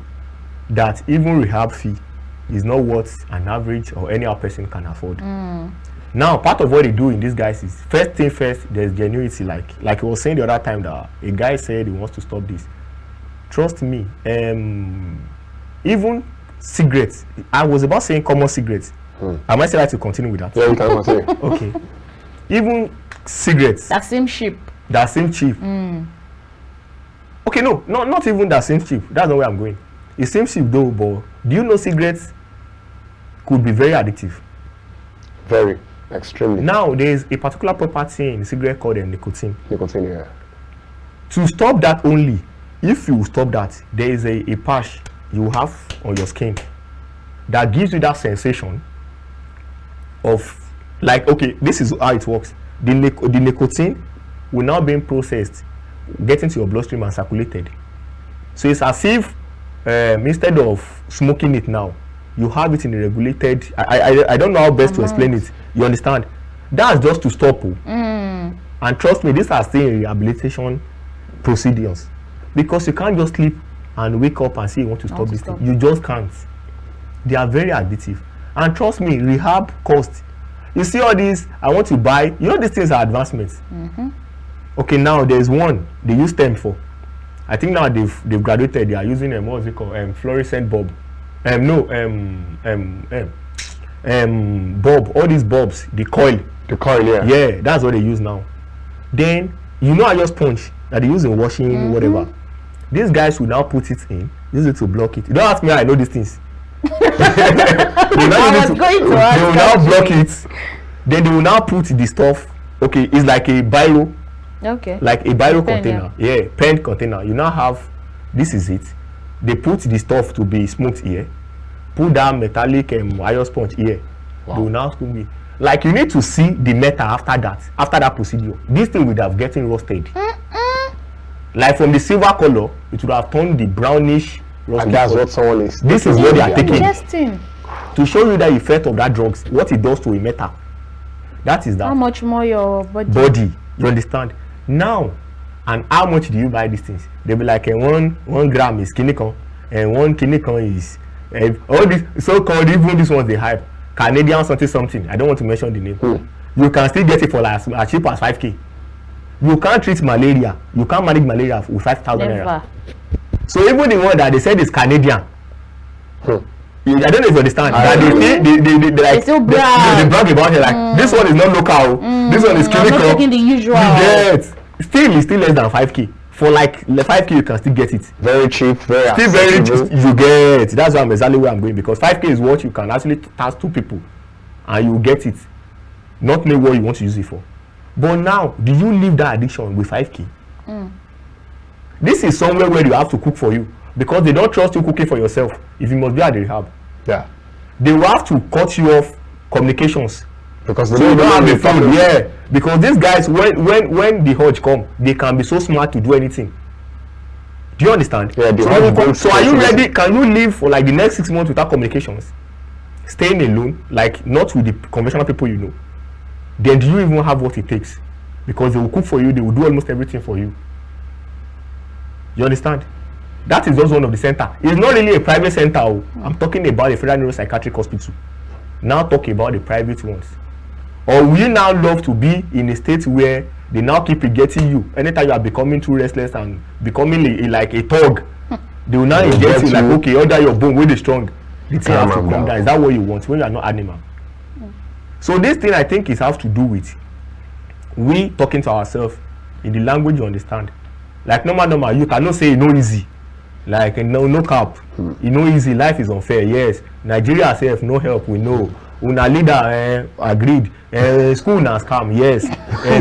Speaker 3: that even rehab fee is not what an average or any other person can afford. Now, part of what they do in these guys is, first thing first, there's genuinity. Like I was saying the other time that a guy said he wants to stop this. Trust me, even cigarettes, I was about saying common cigarettes. Am I still like to continue with that?
Speaker 1: Yeah, you can continue.
Speaker 3: Okay. Even cigarettes.
Speaker 2: That same chip.
Speaker 3: Okay, no, not even that same chip. That's not where I'm going. It seems cheap though, but do you know cigarettes could be very addictive?
Speaker 1: Very, extremely.
Speaker 3: Now, there is a particular property in cigarette called nicotine.
Speaker 1: Nicotine, yeah.
Speaker 3: To stop that only, if you stop that, there is a patch you have on your skin that gives you that sensation of, like, okay, this is how it works. The nicotine will now be processed, get into your bloodstream and circulated. So it's as if instead of smoking it now, you have it in a regulated, I don't know how best to explain it. You understand? That's just to stop. And trust me, these are still in rehabilitation procedures, because you can't just sleep and wake up and say you want to stop this thing. You just can't. They are very addictive. And trust me, rehab cost. You see all these, I want to buy, you know, these things are advancements. Okay, now there's one they use STEM for. I think now they've graduated. They are using what's it called? Fluorescent bulb. Bulb. All these bulbs. The coil.
Speaker 1: Yeah.
Speaker 3: Yeah, that's what they use now. Then you know, your sponge that they use in washing whatever. These guys will now put it in, use it to block it. You don't ask me how I know these things. They will now block it. Then they will now put the stuff okay, it's like a biro,
Speaker 2: Okay.
Speaker 3: like a biro
Speaker 2: Pen,
Speaker 3: container. Yeah, pen container. You now have, this is it. They put the stuff to be smoked here. Put that metallic iron sponge here.
Speaker 1: Wow.
Speaker 3: They will now smoke it. Like you need to see the metal after that procedure. This thing would have getting roasted. Like from the silver color, it would have turned the brownish rusty.
Speaker 1: And that's
Speaker 3: color.
Speaker 1: what someone is.
Speaker 3: This is what they are taking
Speaker 2: Interesting.
Speaker 3: to show you the effect of that drugs, what it does to a metal. That is that
Speaker 2: How much more your body?
Speaker 3: body. You understand? Now, and how much do you buy these things? They'll be like, one gram is kinikon, and 1 kinikon is all these so-called, even these ones they hype. Canadian something. I don't want to mention the name. You can still get it for like as cheap as 5K. You can't treat malaria. You can't manage malaria with 5,000 naira. So even the one that they said is Canadian. I don't know if you understand. That they
Speaker 2: still
Speaker 3: they brag about it like this one is not local. This one is chemical.
Speaker 2: I'm not taking the usual.
Speaker 3: It's still less than 5K. For like 5K you can still get it.
Speaker 1: Very cheap, very
Speaker 3: Still very cheap. You get. That's why I'm exactly where I'm going, because 5K is what you can actually task 2 people and you get it. Not know what you want to use it for. But now, do you leave that addiction with 5K? This is somewhere where you have to cook for you, because they don't trust you cooking for yourself if you must be at the rehab.
Speaker 1: Yeah.
Speaker 3: They will have to cut you off communications.
Speaker 1: Because they
Speaker 3: So you don't have a phone.
Speaker 1: phone.
Speaker 3: Yeah. Because these guys, when the urge come, they can be so smart to do anything. Do you understand?
Speaker 1: Yeah, they
Speaker 3: so,
Speaker 1: have
Speaker 3: you
Speaker 1: good
Speaker 3: so are you
Speaker 1: sense.
Speaker 3: ready? Can you live for like the next 6 months without communications? Staying alone, like not with the conventional people you know. Then do you even have what it takes? Because they will cook for you, they will do almost everything for you. You understand? That is just one of the center. It's not really a private center. I'm talking about a federal neuropsychiatric hospital. Now talk about the private ones. Or will you now love to be in a state where they now keep getting you? Anytime you are becoming too restless and becoming like a thug, they will now inject you like, okay, order your bone, really strong. The thing have to come down. Is that what you want when you are not animal? So this thing I think is have to do with we talking to ourselves in the language you understand. Like normal, you cannot say no easy. Like no cap. You know easy, life is unfair. Yes. Nigeria self no help, we know. Una leader agreed. School na scam, yes.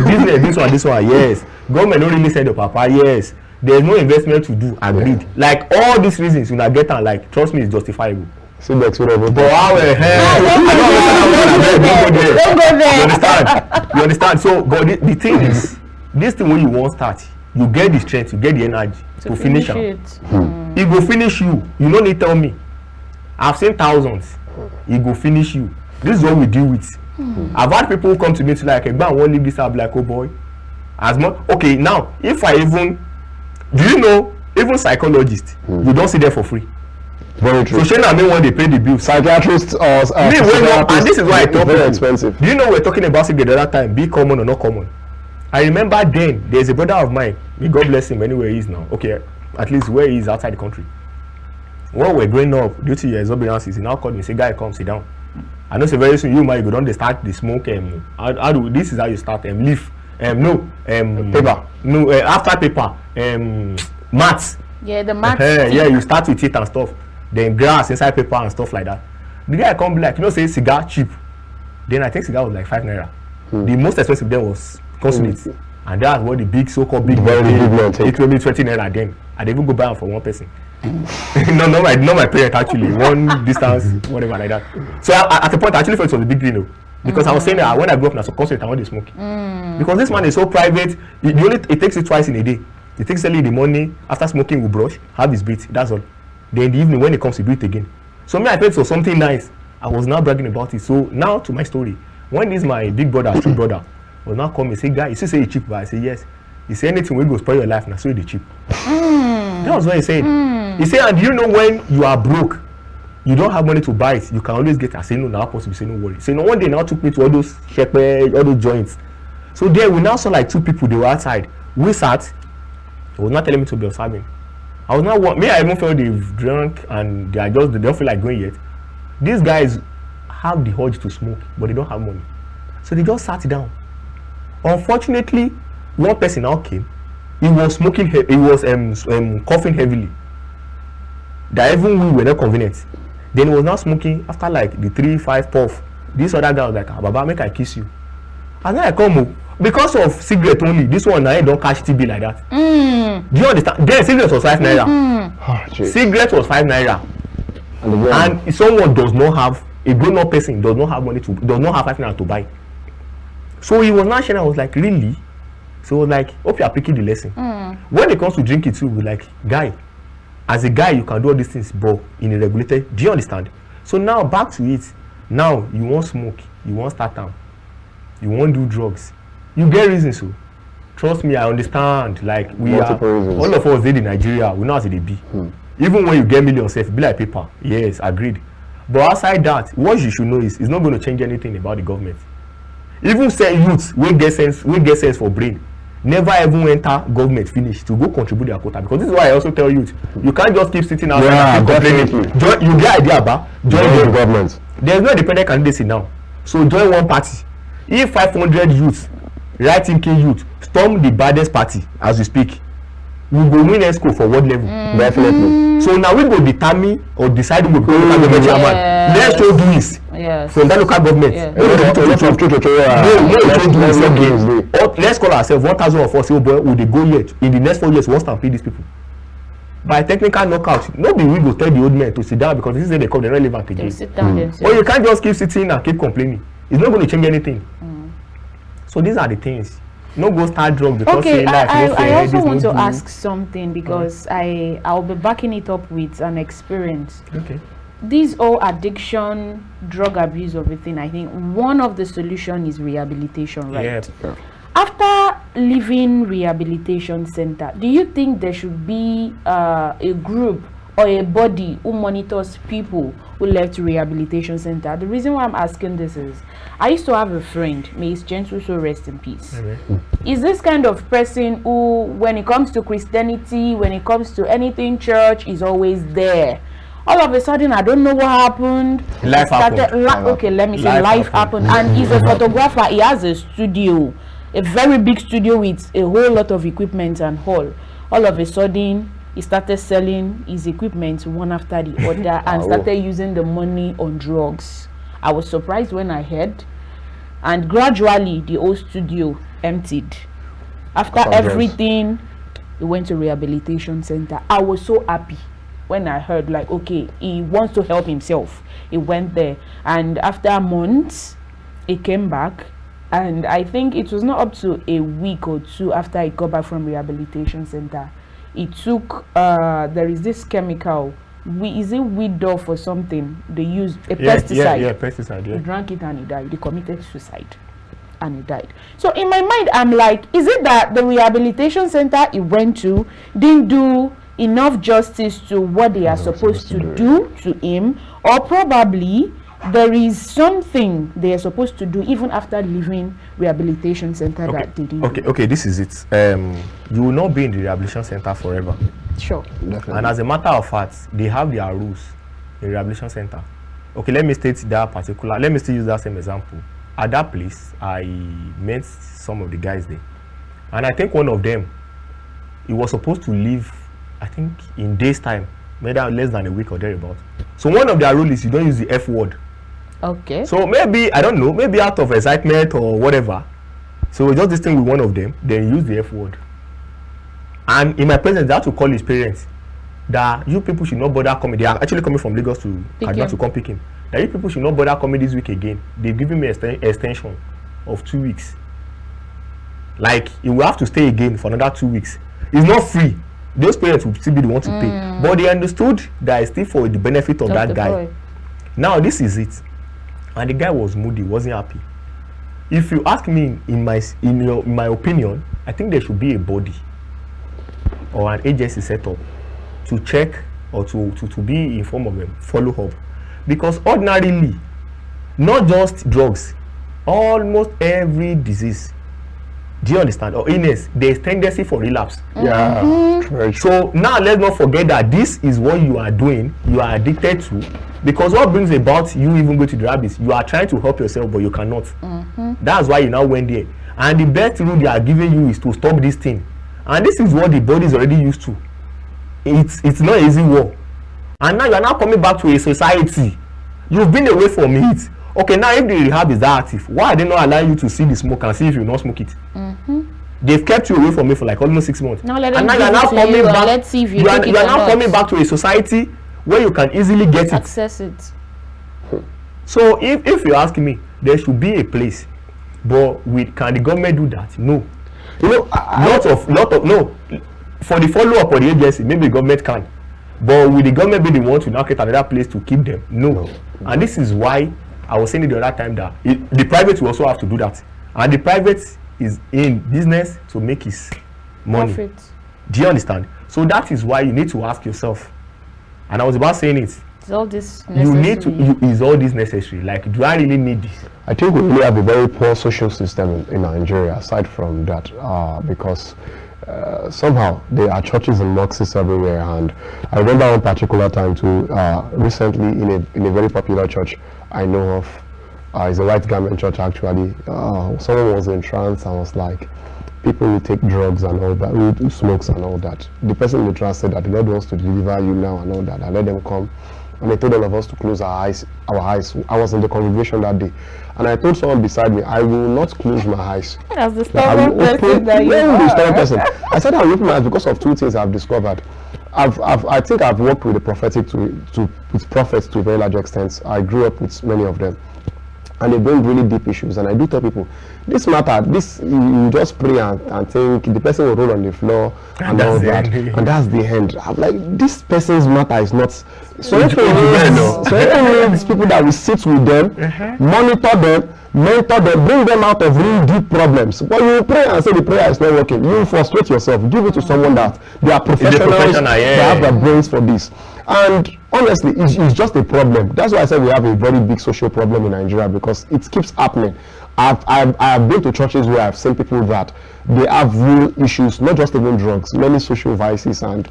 Speaker 3: Business this one, yes. Government don't really send the papa, yes. There's no investment to do, agreed. Yeah. Like all these reasons una get and like trust me, it's justifiable.
Speaker 1: See the experience.
Speaker 3: But how don't
Speaker 2: go there.
Speaker 3: You understand? So but the thing is, this thing when you won't start, you get the strength, you get the energy to finish it. It will finish you. You don't need to tell me. I've seen thousands. It will finish you. This is what we deal with. I've had people who come to me to like, I won't leave this up, like, oh boy. As much okay, now if I even do you know even psychologists, you don't see them for free.
Speaker 1: Very true.
Speaker 3: So Shane, I mean when they pay the bill.
Speaker 1: Psychiatrists or
Speaker 3: and this is why I talk
Speaker 1: very expensive.
Speaker 3: Do you know we're talking about it the other time, be common or not common? I remember then there's a brother of mine, may God bless him anywhere he is now. Okay, at least where he is outside the country. When we're growing up, due to your exuberances, he now called me, say, guy, come sit down. I know say very soon you might go down they start the smoke how do this is how you start leaf paper no after paper mats.
Speaker 2: Yeah, the mats.
Speaker 3: Yeah, you start with it and stuff. Then grass inside paper and stuff like that. The guy come black, you know, say cigar cheap. Then I think cigar was like 5 naira. The most expensive then was consulate. And that's what the big so-called big man take. It will be 20 naira then. I even go buy them for one person. not my parent actually. One distance, whatever like that. So at the point I actually felt it was a big deal, though. Because I was saying that when I grew up now, so consulate I want to smoke. Because this man is so private, it takes it twice in a day. It takes early in the morning, after smoking we brush, have his breath, that's all. Then in the evening when it comes to do it again. So me I felt it was something nice. I was now bragging about it. So now to my story. When this my big brother, true brother, was now come and say, guy, you still say it's cheap, but I say yes. He said anything will go spoil your life now, so it's cheap. That was what he said. He said, and you know when you are broke, you don't have money to buy it, you can always get. I say no, now possible. Say no worry. So no one day now took me to all those shepherd, all those joints. So there we now saw like 2 people, they were outside. We sat. They was not telling me to be observing. I was not me. I even felt they've drunk and they don't feel like going yet. These guys have the urge to smoke, but they don't have money. So they just sat down. Unfortunately, one person now came. He was smoking. He was coughing heavily. That even we were not convenient. Then he was now smoking after like the 3-5 puff. This other guy was like, Baba, make I kiss you. And then I come, because of cigarette only, this one now don't catch TB like that. Do you understand? Then cigarette was 5 naira.
Speaker 1: Oh,
Speaker 3: Cigarette was 5 naira. And someone does not have, a grown-up person does not have money to, does not have 5 naira to buy. So he was not sharing. I was like, really? So like, hope you are picking the lesson. When it comes to drinking too, we're like, guy, as a guy you can do all these things, but in a regulated, do you understand? So now back to it. Now you won't smoke, you won't start down, you won't do drugs. You get reasons. So trust me, I understand. Like we
Speaker 1: multiple
Speaker 3: are
Speaker 1: reasons.
Speaker 3: all of us did in Nigeria, we know how they be. Even when you get millions, be like paper. Yes, agreed. But outside that, what you should know is it's not going to change anything about the government. Even say youths will get sense for brain. Never even enter government finish to go contribute their quota, because this is why I also tell youth, you can't just keep sitting outside and keep complaining. Join, you get idea about join the government. There is no independent candidacy now, so join one party. If 500 youths, right thinking youth, storm the baddest party as we speak, we go win ESCO for world level. Definitely. So now we go determine or decide who will become local government chairman. Let's show do this from that local government. Let's call ourselves 1,000 of us. Oh boy, will they go yet in the next 4 years? Won't stampede these people by technical knockout. No be we go tell the old men to sit down, because this is they call the relevant again. Or you can't just keep sitting and keep complaining. It's not going to change anything. So these are the things. No go start drug because
Speaker 2: I also want to ask something, because I'll be backing it up with an experience.
Speaker 3: Okay.
Speaker 2: This whole addiction, drug abuse, everything, I think one of the solution is rehabilitation, right?
Speaker 3: Yeah.
Speaker 2: After leaving rehabilitation center, do you think there should be a group or a body who monitors people who left rehabilitation center? The reason why I'm asking this is, I used to have a friend, may his gentle soul rest in peace. Is this kind of person who, when it comes to Christianity, when it comes to anything church, is always there. All of a sudden, I don't know what happened.
Speaker 3: Life happened.
Speaker 2: Okay, let me say life happened. And he's a photographer. He has a studio, a very big studio with a whole lot of equipment and all. All of a sudden, he started selling his equipment one after the other and started using the money on drugs. I was surprised when I heard, and gradually the old studio emptied. After everything, he went to rehabilitation center. I was so happy when I heard, like, okay, he wants to help himself. He went there, and after months, he came back, and I think it was not up to a week or two after he got back from rehabilitation center. He took there is this chemical, is it weed off or something? They used a pesticide.
Speaker 3: Yeah, pesticide.
Speaker 2: He drank it and he died. He committed suicide and he died. So in my mind, I'm like, is it that the rehabilitation center he went to didn't do enough justice to what they are supposed to do to him, or probably there is something they are supposed to do even after leaving rehabilitation center that they didn't do?
Speaker 3: Okay, this is it. You will not be in the rehabilitation center forever.
Speaker 2: Sure.
Speaker 1: Definitely.
Speaker 3: And as a matter of fact, they have their rules in rehabilitation center. Okay, let me state that particular, let me still use that same example. At that place, I met some of the guys there, and I think one of them, he was supposed to leave, I think in days time, maybe less than a week or thereabout. So one of their rules is you don't use the F word.
Speaker 2: Okay.
Speaker 3: So maybe, I don't know, maybe out of excitement or whatever, so just this thing with one of them, then use the F word. And in my presence, they had to call his parents that you people should not bother coming. They are actually coming from Lagos to Kaduna to come pick him. That you people should not bother coming this week again. They've given me extension of 2 weeks. Like, he will have to stay again for another 2 weeks. It's not free. Those parents will still be the one to pay. But they understood that it's still for the benefit of that guy. Boy. Now, this is it. And the guy was moody, wasn't happy. If you ask me, in my opinion, I think there should be a body or an agency set up to check or to be informed of them, follow up. Because ordinarily, not just drugs, almost every disease, do you understand, or illness, there's tendency for relapse. So now let's not forget that this is what you are doing, you are addicted to, because what brings about you even go to the rabbits, you are trying to help yourself but you cannot. That's why you now went there. And the best rule they are giving you is to stop this thing. And this is what the body is already used to. It's not easy war. And now you are now coming back to a society. You've been away from it. Okay, now if the rehab is that active, why are they not allowing you to see the smoke and see if you not smoke it? They've kept you away from it for like almost 6 months.
Speaker 2: Now let
Speaker 3: and
Speaker 2: them
Speaker 3: now you are now coming back.
Speaker 2: Let's see if you
Speaker 3: are now coming back to a society where you can easily get
Speaker 2: access it.
Speaker 3: So if you ask me, there should be a place, but can the government do that? No. You know, no. For the follow-up of the agency, maybe the government can, but will the government be the one to now get another place to keep them? No. And this is why I was saying it the other time that the private will also have to do that, and the private is in business to make his money. Profit. Do you understand? So that is why you need to ask yourself, and I was about saying it.
Speaker 2: Is all this necessary?
Speaker 3: Is all this necessary? Like, do I really need this?
Speaker 1: I think we really have a very poor social system in Nigeria, aside from that, because somehow there are churches and mosques everywhere. And I remember one particular time too, recently in a very popular church I know of, it's a white garment church actually. Someone was in trance and was like, people will take drugs and all that, who smokes and all that. The person in the trance said that the Lord wants to deliver you now and all that, and let them come. And they told all of us to close our eyes. I was in the congregation that day, and I told someone beside me, I will not close my eyes.
Speaker 2: That's the stubborn person that you are.
Speaker 1: I said I will open my eyes because of 2 things I've discovered. I think I've worked with the prophetic with prophets to a very large extent. I grew up with many of them, and they bring really deep issues. And I do tell people, this matter, you just pray and think the person will roll on the floor and all that, and that's the end. I'm like, this person's matter is not. So if you need people that will sit with them, monitor them, mentor them, bring them out of really deep problems. But you pray and say the prayer is not working, you frustrate yourself. Give it to someone that they are professionals, they have the brains for this. And honestly, it's just a problem. That's why I said we have a very big social problem in Nigeria, because it keeps happening. I've been to churches where I've seen people that they have real issues, not just even drugs, many social vices, and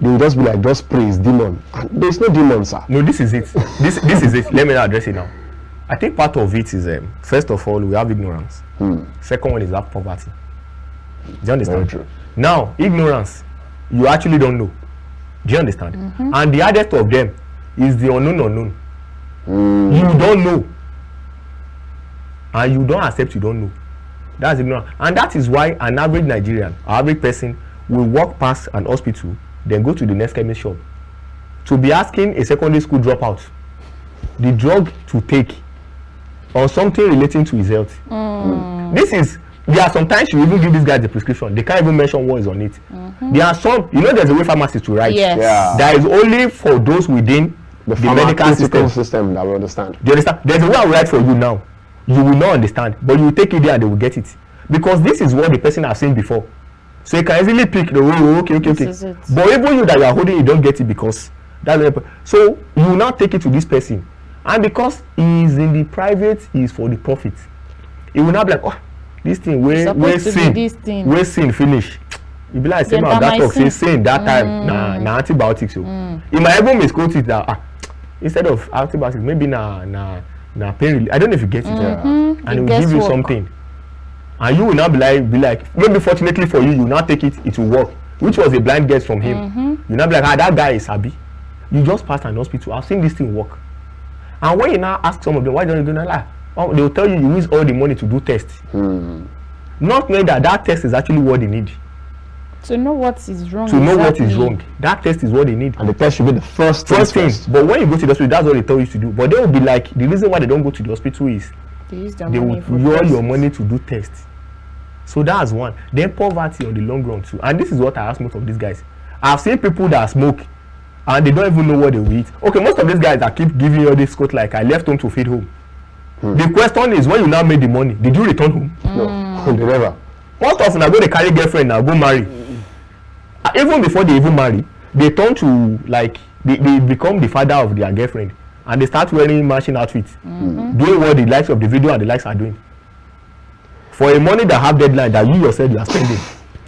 Speaker 1: they will just be like, just praise demon. And there's no demon, sir.
Speaker 3: No, this is it. This is it. Let me address it now. I think part of it is first of all, we have ignorance. Second one is that poverty. Do you understand?
Speaker 1: Very true.
Speaker 3: Now, ignorance, you actually don't know. Do you understand? And the hardest of them is the unknown. You don't know, and you don't accept you don't know. That's ignorance. And that is why an average Nigerian, average person, will walk past an hospital, then go to the next chemist shop to be asking a secondary school dropout the drug to take or something relating to his health. There are sometimes you even give these guys the prescription, they can't even mention what is on it. There are some, there's a way pharmacists to write. That is only for those within the medical
Speaker 1: system that will understand.
Speaker 3: Do you understand? There's a way I will write for you now, you will not understand, but you will take it there and they will get it, because this is what the person has seen before. So you can easily pick the okay. But even you that you are holding, you don't get it, because that's so you will now take it to this person, and because he is in the private, he is for the profit. He will not be like, oh, this thing where sin finish. You be like, say my doctor say sin that time na antibiotics. He might even misquote it that instead of antibiotics, maybe na pain relief. I don't know if you get it, and he will give you something. And you will now be like, maybe fortunately for you, you will now take it, it will work, which was a blind guess from him. You now be like, that guy is happy. You just passed an hospital, I've seen this thing work. And when you now ask some of them, why don't you do that? They will tell you use all the money to do tests. Not knowing that test is actually what they need.
Speaker 2: To know what is wrong.
Speaker 3: To know what is wrong. That test is what they need.
Speaker 1: And the test should be the first thing.
Speaker 3: But when you go to the hospital, that's what they tell you to do. But they will be like, the reason why they don't go to the hospital is they will use your money to do tests. So that's one. Then poverty on the long run too. And this is what I ask most of these guys. I've seen people that smoke and they don't even know what they will eat. Okay, most of these guys that keep giving you this quote like, I left home to feed home. The question is, when you now made the money, did you return home?
Speaker 1: No, they never.
Speaker 3: Most of them are going to carry girlfriend now, go marry. Even before they even marry, they turn to they become the father of their girlfriend, and they start wearing matching outfits, doing what the likes of the video and the likes are doing. For a money that have deadline that you yourself you are spending.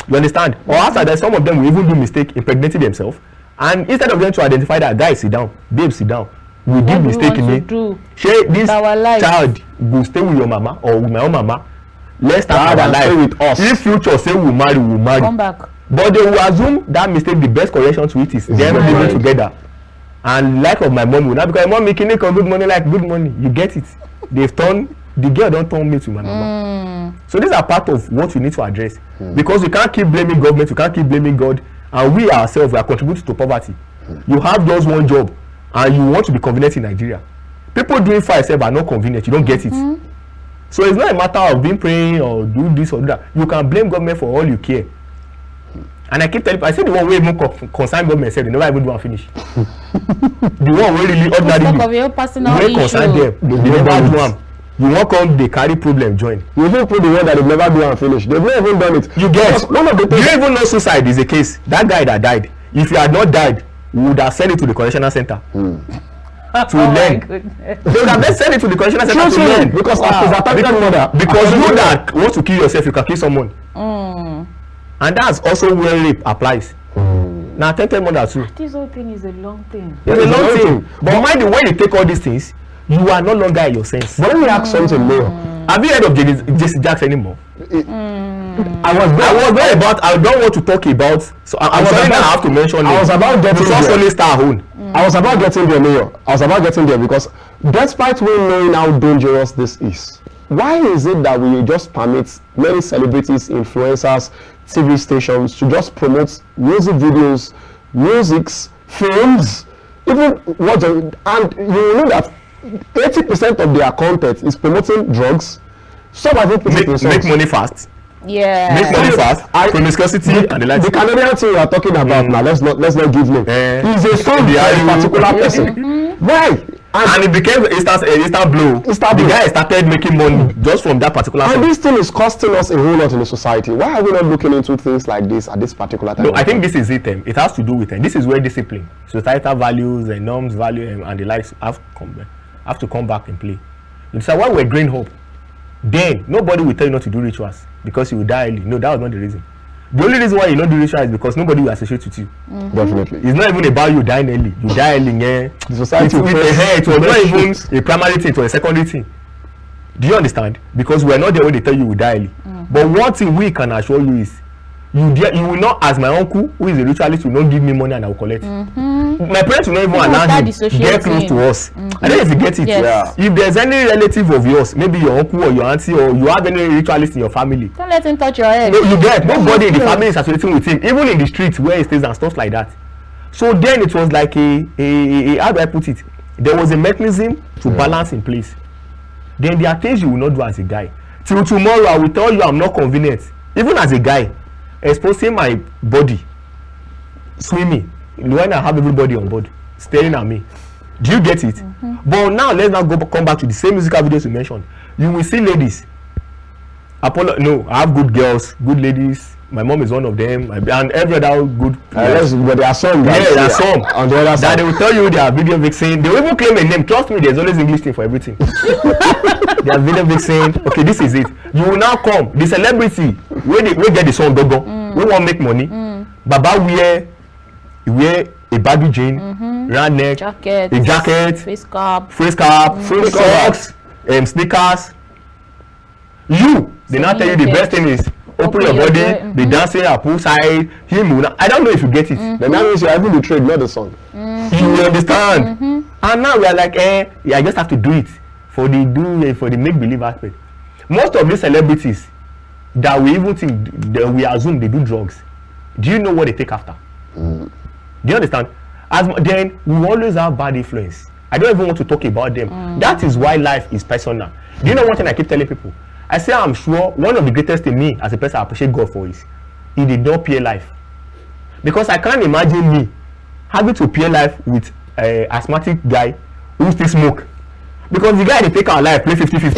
Speaker 3: You understand? Or after that, some of them will even do mistake, impregnating themselves, and instead of them to identify that, guy sit down, babe sit down, we did mistake in it. Shey this child go stay with your mama or with my own mama. Let's start our life with us. If future say we marry, we marry.
Speaker 2: Come back.
Speaker 3: But they will assume that mistake, the best correction to it is them living together. And like of my mom will not because my mom making good money like good money. You get it. They've turned the girl don't turn me to my mama. So these are part of what we need to address. Because we can't keep blaming government, we can't keep blaming God, and we ourselves we are contributing to poverty. You have just one job and you want to be convenient in Nigeria. People doing for yourself are not convenient, you don't get it. So it's not a matter of being praying or do this or that. You can blame government for all you care. And I keep telling people, I say the one way even concern government said they never even do and finish. The one way really ordinarily wey concern them, they never do am. You won't come, they carry problem join.
Speaker 1: You even put the one that they never do and finish. They've never even done it.
Speaker 3: You get
Speaker 1: one of the things.
Speaker 3: You don't even know suicide is a case. That guy that died, if he had not died, we would have sent it to the correctional center. To learn. They would have sent it to the correctional center to learn.
Speaker 1: Because because
Speaker 3: you that want to kill yourself, you can kill someone. And that's also where rape applies. Now, attempted murder too.
Speaker 2: This whole thing is a long thing.
Speaker 3: It's a long thing. But mind the way you take all these things, you are no longer in your sense.
Speaker 1: But let me ask something more.
Speaker 3: Have you heard of Jesse Jackson anymore? I don't want to talk about. So I'm sorry that I have to mention it.
Speaker 1: I was about getting there. I was about getting there, Mayor. I was about getting there because despite we knowing how dangerous this is, why is it that we just permit many celebrities, influencers, TV stations to just promote music videos, musics, films, even what? And you know that 80% of their content is promoting drugs. Some I think
Speaker 3: make money fast.
Speaker 2: Yeah.
Speaker 3: Make money fast. Promiscuity and the like.
Speaker 1: The Canadian thing we are talking about now. Let's not give name. He's a son of a particular person. Why?
Speaker 3: And it became instant blow. The guy started making money just from that particular
Speaker 1: and
Speaker 3: thing.
Speaker 1: This thing is costing us a whole lot in the society. Why are we not looking into things like this at this particular time?
Speaker 3: No, I think this is it. It has to do with it. This is where discipline, societal values, and norms, value, and the likes have to come back in play. So while we're growing hope, then nobody will tell you not to do rituals because you will die early. No, that was not the reason. The only reason why you don't do rituals is because nobody will associate with you.
Speaker 1: Definitely.
Speaker 3: It's not even about you dying early. You die early, yeah.
Speaker 1: The society
Speaker 3: it was not even a primary thing, it was a secondary thing. Do you understand? Because we are not there when they tell you we die early. But one thing we can assure you is you will not, as my uncle who is a ritualist, will not give me money and I will collect. My parents will not even allow him get close to us. I don't know if you get it.
Speaker 2: Yes.
Speaker 3: If there's any relative of yours, maybe your uncle or your auntie, or you have any ritualist in your family,
Speaker 2: Don't let him touch your head.
Speaker 3: no, you get nobody in the family is associating with him, even in the streets where he stays and stuff like that. So then it was like a how do I put it? There was a mechanism to balance in place. Then there are things you will not do as a guy. Till tomorrow I will tell you I'm not convenient. Even as a guy, exposing my body, swimming, when I have everybody on board staring at me. Do you get it? But now let's now come back to the same musical videos you mentioned. You will see ladies. No, I have good girls, good ladies. My mom is one of them, and every other good.
Speaker 1: But there are some.
Speaker 3: Yeah, there are some
Speaker 1: on the other side.
Speaker 3: That they will tell you they are video vixen. They will even claim a name. Trust me, there's always English thing for everything. They are video vixen. Okay, this is it. You will now come. The celebrity, we get the song Dogo. We want make money. Baba wear a Barbie jean, round neck,
Speaker 2: Jacket,
Speaker 3: a jacket,
Speaker 2: face cap,
Speaker 3: socks, sneakers. They now tell you the best thing is open your body, be dancing at poolside, I don't know if you get it.
Speaker 1: Then that means you are even the trade, not the song.
Speaker 3: You understand? And now we are like, I just have to do it for the make believe aspect. Most of these celebrities that we even think that we assume they do drugs, do you know what they take after? Do you understand? Then we always have bad influence. I don't even want to talk about them. That is why life is personal. Do you know one thing I keep telling people? I say I'm sure one of the greatest in me as a person I appreciate God for is he did not peer life. Because I can't imagine me having to peer life with an asthmatic guy who still smoke. Because the guy they take our life play 50-50.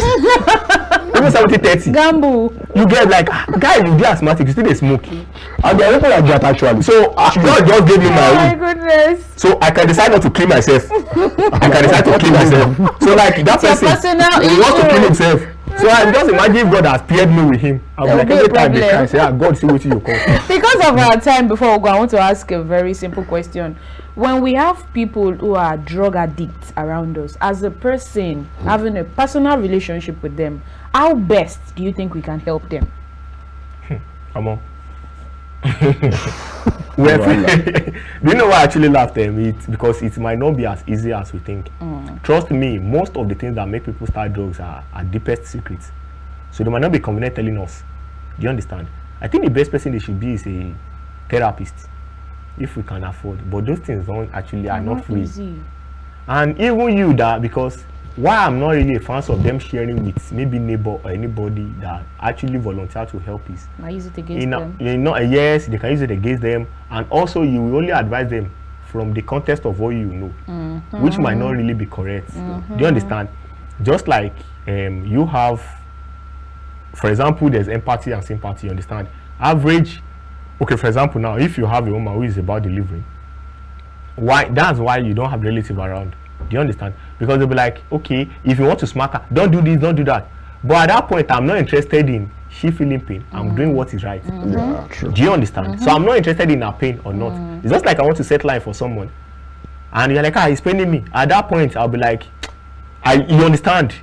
Speaker 3: Even 70-30.
Speaker 2: Gamble.
Speaker 3: You get like, guy, you be asthmatic, you still dey smoke.
Speaker 1: And there are people like that actually.
Speaker 3: So God just gave me my own.
Speaker 2: Oh my goodness.
Speaker 3: So I can decide not to clean myself. I can decide to clean myself. So like that person he wants to kill himself. So I just imagine if God has paired me with him. I'll be like every time they cry, say, God, see what you call.
Speaker 2: Because of our time before we go, I want to ask a very simple question. When we have people who are drug addicts around us, as a person having a personal relationship with them, how best do you think we can help them?
Speaker 3: Come on. Well, do you know why I actually laughed at it? Because it might not be as easy as we think. Trust me, most of the things that make people start drugs are deepest secrets. So they might not be convenient telling us. Do you understand? I think the best person they should be is a therapist, if we can afford. But those things don't actually are not free.
Speaker 2: Easy.
Speaker 3: And even you that, because why I'm not really a fan of them sharing with maybe neighbor or anybody that actually volunteer to help is
Speaker 2: I use it against them.
Speaker 3: Yes, they can use it against them, and also you will only advise them from the context of what you know, which might not really be correct. Do you understand? Just like you have, for example, there's empathy and sympathy. You understand? Average. Okay, for example, now if you have a woman who is about delivering, that's why you don't have relative around. Do you understand? Because they'll be like, okay, if you want to smack her, don't do this, don't do that. But at that point, I'm not interested in she feeling pain. I'm doing what is right.
Speaker 1: Yeah, true.
Speaker 3: Do you understand? So I'm not interested in her pain or not. It's just like I want to set line for someone, and you're like, he's paining me. At that point, I'll be like, you understand?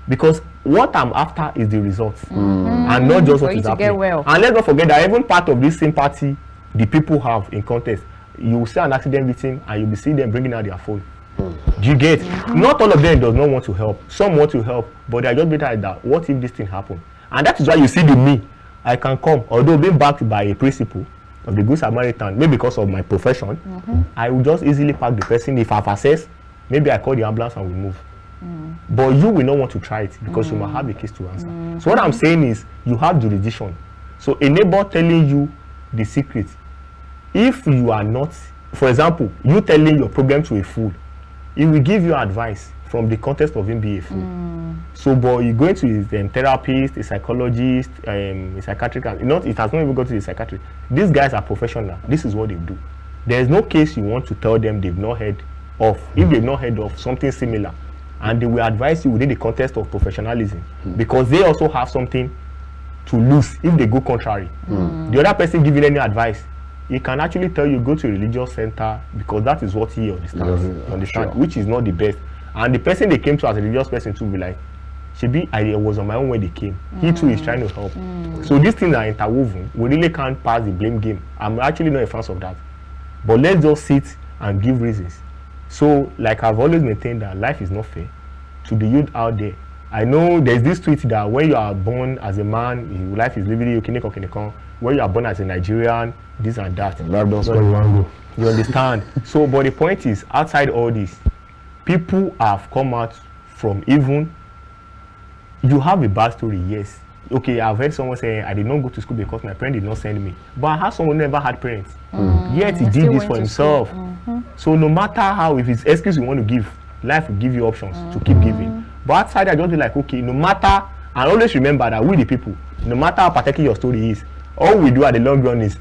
Speaker 3: Because what I'm after is the results, and not just what is happening.
Speaker 2: Well.
Speaker 3: And let's not forget that even part of this sympathy the people have in contest, you will see an accident victim and you'll be seeing them bringing out their phone. Do you get? Not all of them does not want to help. Some want to help, but they are just better at that. What if this thing happen? And that is why you see the me. I can come, although being backed by a principle of the Good Samaritan, maybe because of my profession, I will just easily pack the person. If I have access, maybe I call the ambulance and we move. But you will not want to try it because you might have a case to answer. So what I'm saying is, you have jurisdiction. So a neighbor telling you the secret, if you are not, for example, you telling your problem to a fool, he will give you advice from the context of him being a fool. So, but you go into his therapist, a psychologist, a psychiatric, it has not even gone to the psychiatrist. These guys are professional. This is what they do. There is no case you want to tell them they've not heard of. If they've not heard of something similar, and they will advise you within the context of professionalism, because they also have something to lose if they go contrary. The other person giving any advice, he can actually tell you go to a religious center because that is what he understands,
Speaker 1: Sure.
Speaker 3: which is not the best. And the person they came to as a religious person to be like, I was on my own when they came. He too is trying to help. So these things are interwoven. We really can't pass the blame game. I'm actually not a fan of that. But let's just sit and give reasons. So, like I've always maintained that life is not fair to the youth out there. I know there's this tweet that when you are born as a man, your life is living you. When you are born as a Nigerian, this and that.
Speaker 1: Life does go.
Speaker 3: You understand? So, but the point is, outside all this, people have come out from even, you have a bad story, yes. Okay, I've heard someone say, I did not go to school because my parents did not send me. But I had someone who never had parents. Yet he did this for himself. So no matter how, if it's excuse you want to give, life will give you options to keep giving. But outside, I just be like, okay, no matter, and always remember that we the people, no matter how particular your story is, all we do at the long run is,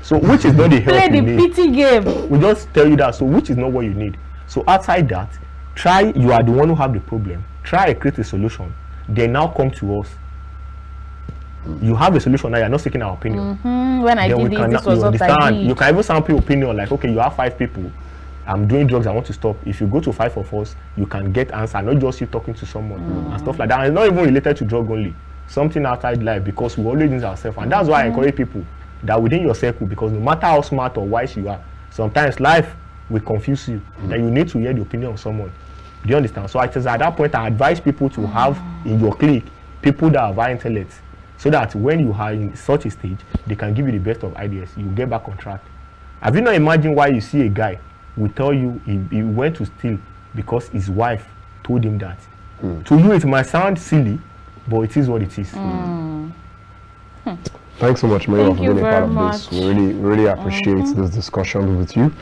Speaker 3: so which is not the help you need.
Speaker 2: Play the pity game.
Speaker 3: We just tell you that, so which is not what you need. So outside that, try, you are the one who have the problem. Try and create a solution. They now come to us. You have a solution now, you're not seeking our opinion.
Speaker 2: When I did this was what I did.
Speaker 3: You can even sample opinion like, okay, you have 5 people. I'm doing drugs, I want to stop. If you go to 5 of us, you can get answer, not just you talking to someone and stuff like that. And it's not even related to drug only. Something outside life, because we always need ourselves. And that's why I encourage people that within your circle, because no matter how smart or wise you are, sometimes life will confuse you. That you need to hear the opinion of someone. Do you understand? So it is at that point I advise people to have in your clique people that have high intellect, so that when you are in such a stage, they can give you the best of ideas. You get back on track. Have you not imagined why you see a guy will tell you he went to steal because his wife told him that? To you it might sound silly, but it is what it is.
Speaker 1: Thanks so much, Mayowa, for being a part of
Speaker 2: much.
Speaker 1: this. We really appreciate this discussion with you,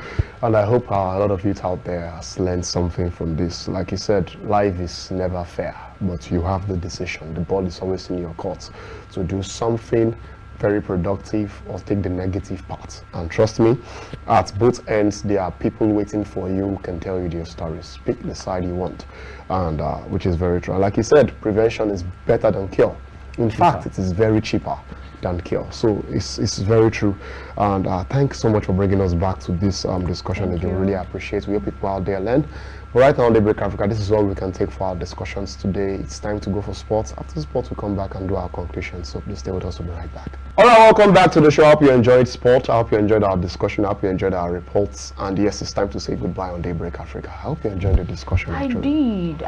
Speaker 1: and I hope a lot of youth out there has learned something from this. Like you said, life is never fair, but you have the decision. The ball is always in your court to do something very productive or take the negative part. And trust me, at both ends, there are people waiting for you who can tell you their stories. Pick the side you want, and which is very true. And like you said, prevention is better than cure. In fact, it is very cheaper. than cure. So it's very true. And thanks so much for bringing us back to this discussion again. Really appreciate. We hope people out there learn. But right now on Daybreak Africa, this is all we can take for our discussions today. It's time to go for sports. After sports, we come back and do our conclusion. So please stay with us. We'll be right back. All right, welcome back to the show. I hope you enjoyed sport. I hope you enjoyed our discussion. I hope you enjoyed our reports. And yes, it's time to say goodbye on Daybreak Africa. I hope you enjoyed the discussion.
Speaker 2: I did.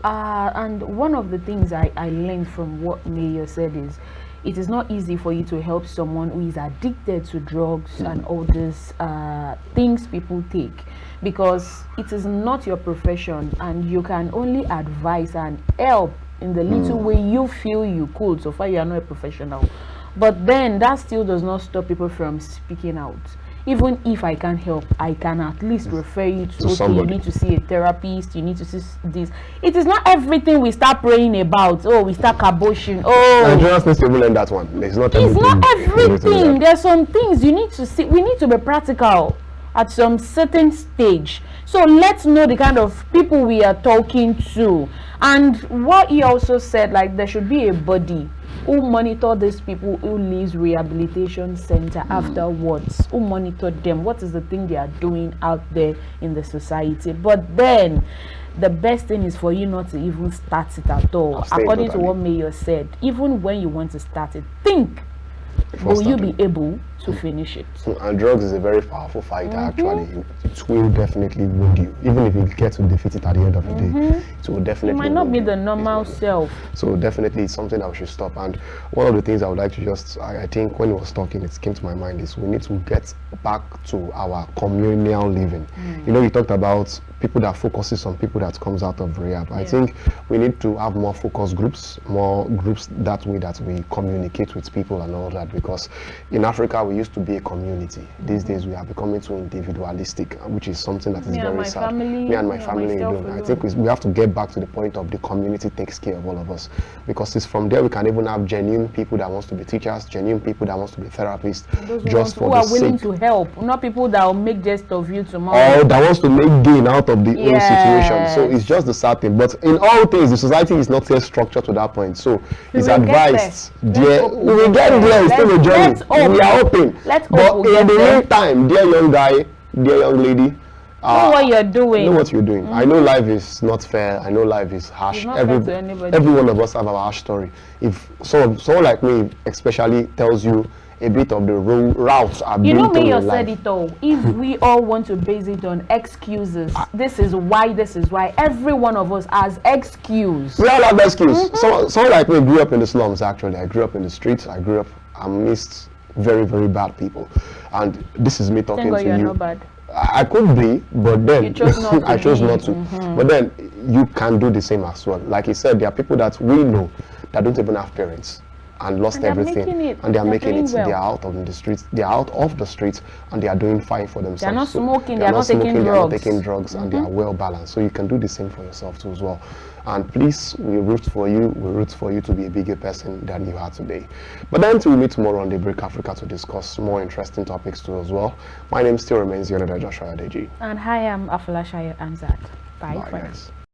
Speaker 2: And one of the things I learned from what Mayowa said is, it is not easy for you to help someone who is addicted to drugs and all these things people take, because it is not your profession, and you can only advise and help in the little way you feel you could. So far, you are not a professional. But then that still does not stop people from speaking out. Even if I can't help, I can at least refer you to okay, you need to see a therapist, you need to see this. It is not everything we start praying about. Oh, we start kaboshing. Oh,
Speaker 1: Nigerians need to learn that one. It's not everything.
Speaker 2: It's not everything. There's some things you need to see. We need to be practical at some certain stage. So let's know the kind of people we are talking to. And what he also said, like there should be a body who monitor these people who leaves rehabilitation center afterwards, who monitor them, what is the thing they are doing out there in the society. But then the best thing is for you not to even start it at all. According to what Mayowa said, even when you want to start it, think, will you be able to finish it?
Speaker 1: And drugs is a very powerful fighter. Actually, it will definitely wound you. Even if you get to defeat it at the end of the day, it will definitely.
Speaker 2: It might not be the normal self.
Speaker 1: So definitely, it's something that we should stop. And one of the things I would like to just, I think when he was talking, it came to my mind is we need to get back to our communal living. You know, you talked about people that focuses on people that comes out of rehab. I think we need to have more focus groups, that way that we communicate with people and all that, because in Africa we used to be a community. These days we are becoming too individualistic, which is something that is very sad. Me and my family alone. I think we have to get back to the point of the community takes care of all of us, because it's from there we can even have genuine people that wants to be teachers, genuine people that wants to be therapists, just for the sake.
Speaker 2: Who are willing to help, not people that will make jest of you tomorrow.
Speaker 1: Or that wants to make gain out of the whole situation. So it's just the sad thing. But in all things, the society is not yet structured to that point. So it's advised. We will get there. It's still a journey. We are hoping. But in the meantime, dear young guy, dear young lady,
Speaker 2: know what you're doing.
Speaker 1: Know what you're doing. I know life is not fair. I know life is harsh. Every one of us have our harsh story. If someone like me especially tells you a bit of the routes I've been through in life.
Speaker 2: Mayowa said it all. If we all want to base it on excuses, this is why, every one of us has excuse.
Speaker 1: We all have excuse. Someone like me grew up in the slums, actually. I grew up in the streets. I grew up amidst very, very bad people. And this is me talking to you.
Speaker 2: Not bad.
Speaker 1: I could be, but then I chose not to. But then you can do the same as well. Like he said, there are people that we know that don't even have parents and lost everything, and they are making it. They are out of the streets. They are out of the streets, and they are doing fine for themselves.
Speaker 2: They are not smoking.
Speaker 1: They are not
Speaker 2: taking drugs.
Speaker 1: They are not taking drugs, and they are well balanced. So you can do the same for yourself too as well. And please, we root for you. We root for you to be a bigger person than you are today. But then we'll meet tomorrow on Daybreak Africa to discuss more interesting topics too as well. My name still remains Ikhonede Joshua Adeji.
Speaker 2: And hi, I'm Afolashayo Hamzat. Bye, friends.
Speaker 1: Guys.